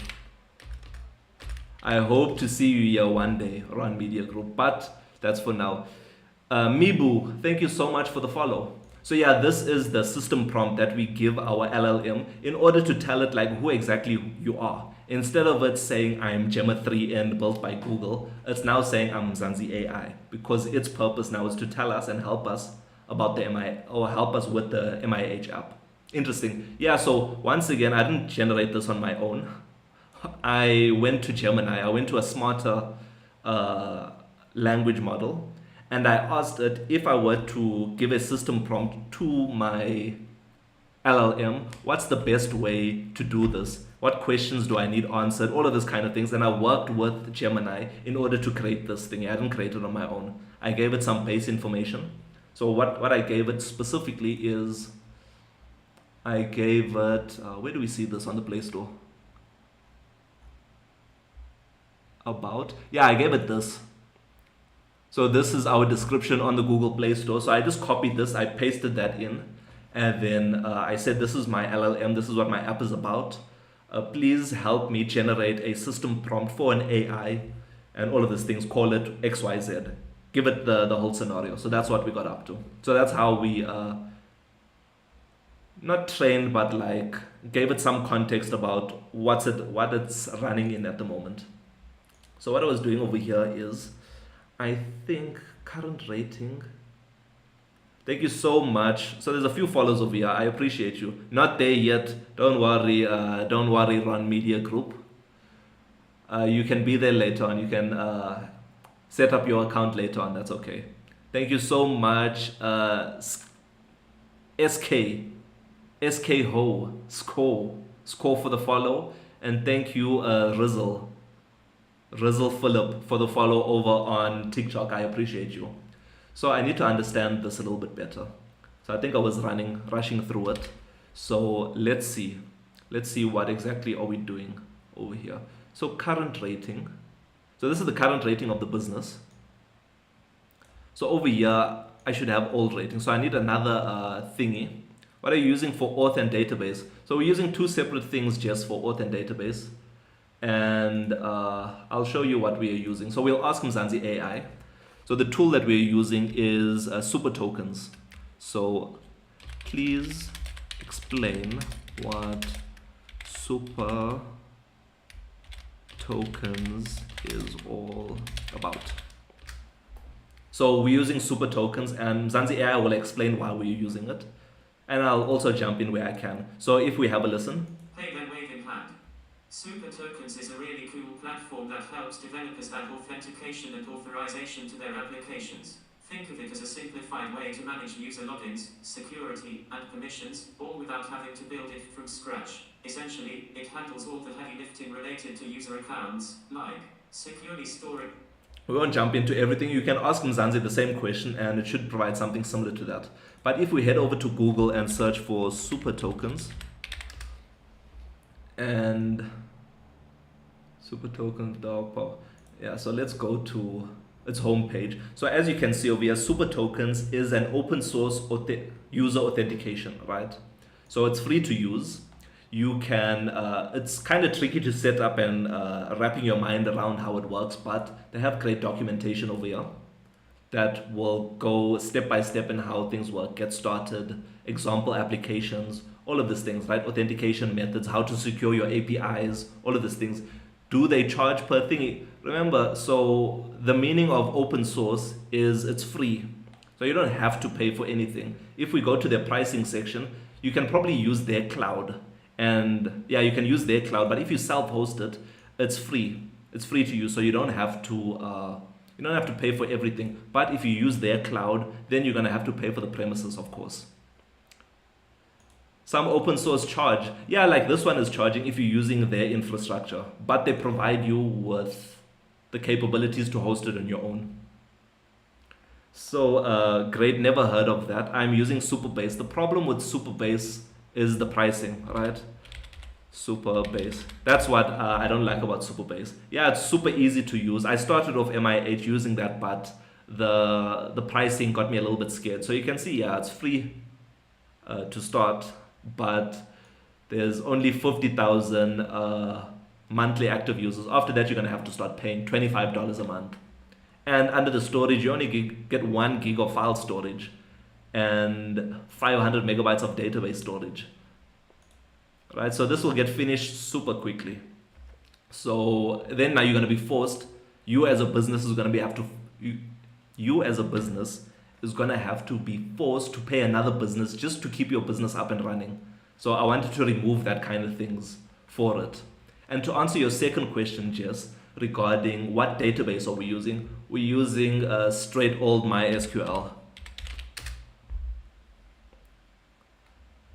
S1: I hope to see you here one day, Ron Media Group, but that's for now. Mibu, thank you so much for the follow. So yeah, this is the system prompt that we give our LLM in order to tell it like who exactly you are. Instead of it saying I'm Gemma 3N built by Google, it's now saying I'm Mzansi AI, because its purpose now is to tell us and help us about the or help us with the MIH app. Interesting. Yeah, so once again, I didn't generate this on my own. I went to Gemini, I went to a smarter language model, and I asked it if I were to give a system prompt to my LLM, what's the best way to do this? What questions do I need answered? All of this kind of things. And I worked with Gemini in order to create this thing. I didn't create it on my own. I gave it some base information. So what I gave it specifically is, I gave it, where do we see this on the Play Store? About, yeah, I gave it this. So this is our description on the Google Play Store. So I just copied this, I pasted that in, and then I said, this is my LLM, this is what my app is about. Please help me generate a system prompt for an AI and all of these things, call it XYZ. Give it the whole scenario. So that's what we got up to. So that's how we, not trained, but like gave it some context about what it's running in at the moment. So what I was doing over here is, I think current rating. Thank you so much. So there's a few follows over here. I appreciate you. Not there yet. Don't worry. Don't worry, Ron Media Group. You can be there later on. You can set up your account later on. That's okay. Thank you so much, SK Ho score for the follow, and thank you, Rizzle Philip for the follow over on TikTok. I appreciate you. So I need to understand this a little bit better. So I think I was rushing through it. So let's see what exactly are we doing over here. So current rating. So this is the current rating of the business. So over here, I should have old rating. So I need another thingy. What are you using for auth and database? So we're using two separate things just for auth and database. And I'll show you what we are using. So we'll ask Mzansi AI. So the tool that we're using is super tokens. So please explain what super tokens is all about. So we're using super tokens, and Mzansi AI will explain why we're using it. And I'll also jump in where I can. So if we have a listen.
S2: Hey then, wave in hand. Super Tokens is a really cool platform that helps developers add authentication and authorization to their applications. Think of it as a simplified way to manage user logins, security, and permissions, all without having to build it from scratch. Essentially, it handles all the heavy lifting related to user accounts, like securely storing.
S1: We won't jump into everything. You can ask Mzansi the same question and it should provide something similar to that. But if we head over to Google and search for super tokens, and super tokens dog power. Yeah, so let's go to its homepage. So as you can see over here, super tokens is an open source user authentication, right? So it's free to use. You can, it's kind of tricky to set up and wrapping your mind around how it works, but they have great documentation over here that will go step by step in how things work, get started, example applications, all of these things, right? Authentication methods, how to secure your APIs, all of these things. Do they charge per thingy? Remember, so the meaning of open source is it's free. So you don't have to pay for anything. If we go to their pricing section, you can probably use their cloud. And yeah, you can use their cloud, but if you self-host it, it's free. It's free to use, so you don't have to pay for everything. But if you use their cloud, then you're gonna have to pay for the premises, of course. Some open source charge. Yeah, like this one is charging if you're using their infrastructure, but they provide you with the capabilities to host it on your own. So great, never heard of that. I'm using Superbase. The problem with Superbase is the pricing, right? Superbase. That's what I don't like about Superbase. Yeah, it's super easy to use. I started off MIH using that, but the pricing got me a little bit scared. So you can see, yeah, it's free to start, but there's only 50,000 monthly active users. After that, you're gonna have to start paying $25 a month. And under the storage, you only get 1 gig of file storage and 500 megabytes of database storage. Right, so this will get finished super quickly. So then now you're going to be forced. You as a business is going to be forced to pay another business just to keep your business up and running. So I wanted to remove that kind of things for it. And to answer your second question, Jess, regarding what database are we using? We're using straight old MySQL.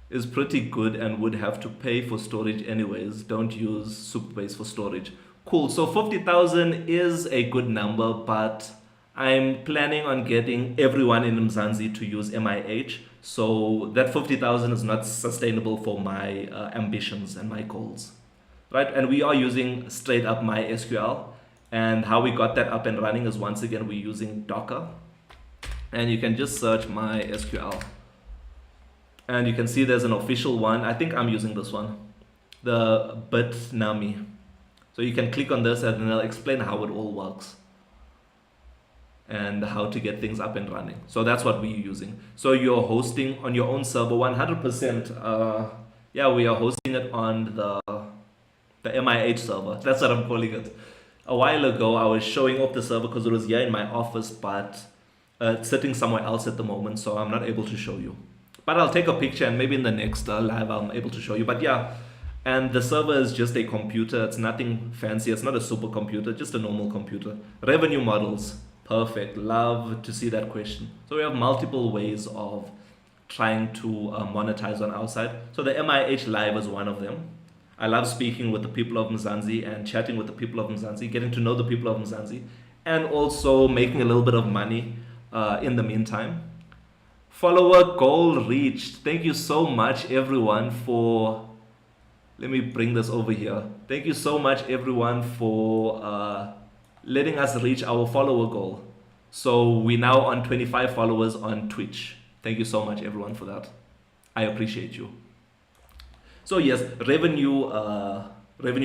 S1: Is pretty good and would have to pay for storage anyways. Don't use Superbase for storage. Cool, so 50,000 is a good number, but I'm planning on getting everyone in Mzansi to use MIH. So that 50,000 is not sustainable for my ambitions and my goals, right? And we are using straight up MySQL. And how we got that up and running is once again, we're using Docker. And you can just search MySQL. And you can see there's an official one. I think I'm using this one, the Bitnami. So you can click on this and then I'll explain how it all works and how to get things up and running. So that's what we're using. So you're hosting on your own server 100%. Yeah, we are hosting it on the MIH server. That's what I'm calling it. A while ago, I was showing off the server because it was here in my office, but it's sitting somewhere else at the moment, so I'm not able to show you. But I'll take a picture and maybe in the next live I'm able to show you. But yeah, and the server is just a computer. It's nothing fancy. It's not a supercomputer, just a normal computer. Revenue models. Perfect. Love to see that question. So we have multiple ways of trying to monetize on our side. So the MIH Live is one of them. I love speaking with the people of Mzansi and chatting with the people of Mzansi, getting to know the people of Mzansi, and also making a little bit of money in the meantime. Follower goal reached. Thank you so much, everyone, for... Let me bring this over here. Thank you so much, everyone, for letting us reach our follower goal. So we're now on 25 followers on Twitch. Thank you so much, everyone, for that. I appreciate you. So yes, revenue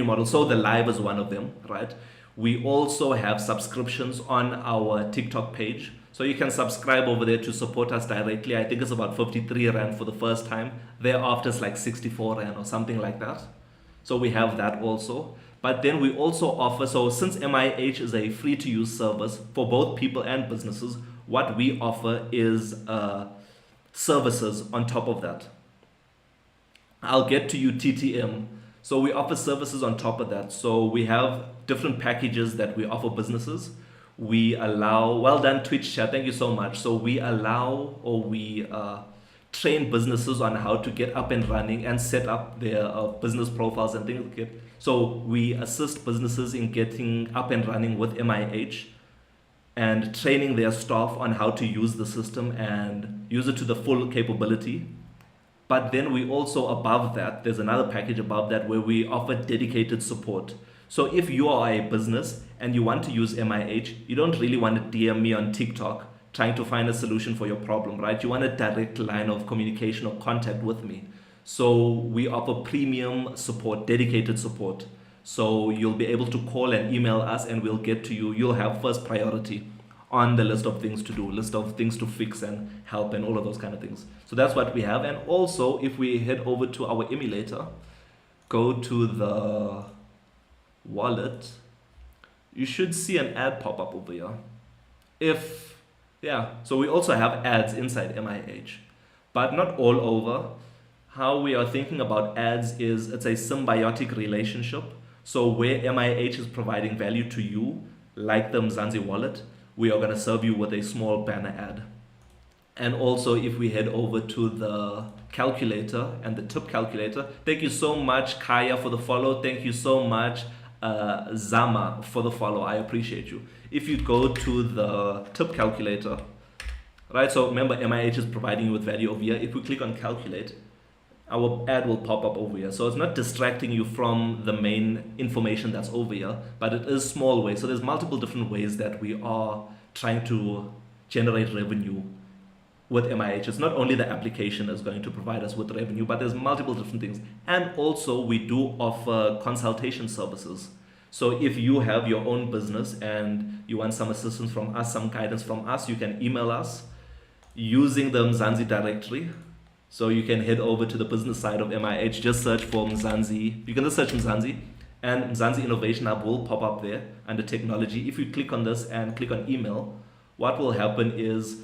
S1: model. So the live is one of them, right? We also have subscriptions on our TikTok page. So you can subscribe over there to support us directly. I think it's about 53 Rand for the first time. Thereafter it's like 64 Rand or something like that. So we have that also. But then we also offer, so since MIH is a free to use service for both people and businesses, what we offer is services on top of that. I'll get to you TTM. So we offer services on top of that. So we have different packages that we offer businesses. We allow, well done Twitch chat, thank you so much. So we allow, or we train businesses on how to get up and running and set up their business profiles and things like that. So we assist businesses in getting up and running with MIH and training their staff on how to use the system and use it to the full capability. But then we also, above that, there's another package above that where we offer dedicated support. So if you are a business and you want to use MIH, you don't really want to DM me on TikTok trying to find a solution for your problem, right? You want a direct line of communication or contact with me. So we offer premium support, dedicated support. So you'll be able to call and email us and we'll get to you. You'll have first priority on the list of things to do, list of things to fix and help and all of those kind of things. So that's what we have. And also, if we head over to our emulator, go to the wallet, you should see an ad pop up over here. So we also have ads inside MIH, but not all over. How we are thinking about ads is it's a symbiotic relationship. So where MIH is providing value to you, like the Mzansi wallet, we are going to serve you with a small banner ad. And also if we head over to the calculator and the tip calculator, thank you so much Kaya for the follow. Thank you so much Zama for the follow. I appreciate you. If you go to the tip calculator, right? So remember, MIH is providing you with value over here. If we click on calculate, our ad will pop up over here. So it's not distracting you from the main information that's over here, but it is small ways. So there's multiple different ways that we are trying to generate revenue with MIH. It's not only the application is going to provide us with revenue, but there's multiple different things. And also we do offer consultation services. So if you have your own business and you want some assistance from us, some guidance from us, you can email us using the Mzansi directory. So you can head over to the business side of MIH, just search for Mzansi. You can just search Mzansi and Mzansi Innovation Hub will pop up there under technology. If you click on this and click on email, what will happen is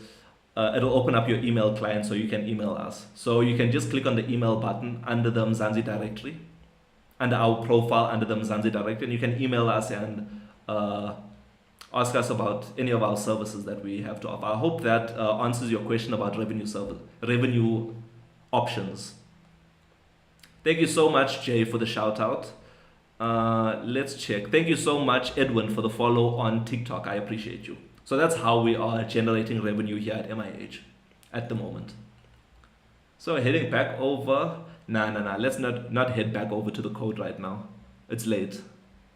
S1: it'll open up your email client so you can email us. So you can just click on the email button under the Mzansi directory, under our profile under the Mzansi directory, and you can email us and ask us about any of our services that we have to offer. I hope that answers your question about revenue options. Thank you so much, Jay, for the shout out. Let's check. Thank you so much, Edwin, for the follow on TikTok. I appreciate you. So that's how we are generating revenue here at MIH at the moment. So heading back over, nah. Let's not head back over to the code right now. It's late.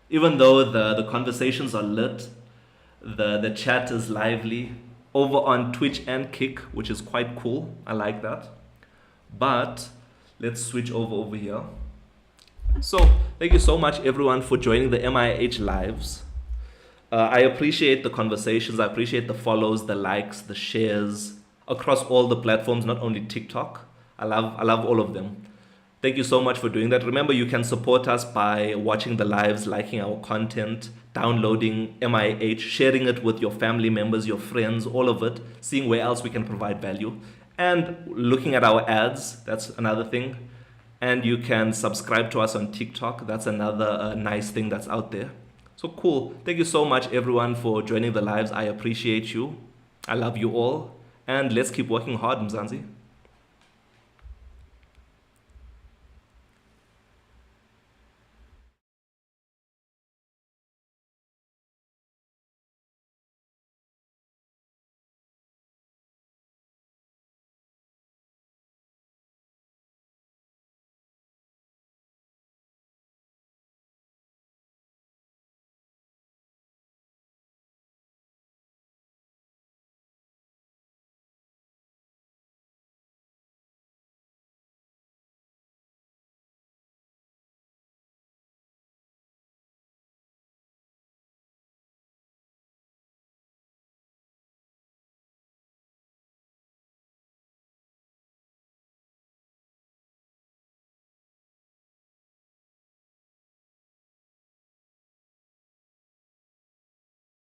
S1: Even though the conversations are lit, the chat is lively over on Twitch and Kick, which is quite cool. I like that. But let's switch over here. So thank you so much everyone for joining the MIH lives. I appreciate the conversations. I appreciate the follows, the likes, the shares across all the platforms, not only TikTok. I love all of them. Thank you so much for doing that. Remember, you can support us by watching the lives, liking our content, downloading MIH, sharing it with your family members, your friends, all of it, seeing where else we can provide value, and looking at our ads. That's another thing. And you can subscribe to us on TikTok. That's another nice thing that's out there. So cool. Thank you so much, everyone, for joining the lives. I appreciate you. I love you all. And let's keep working hard, Mzansi.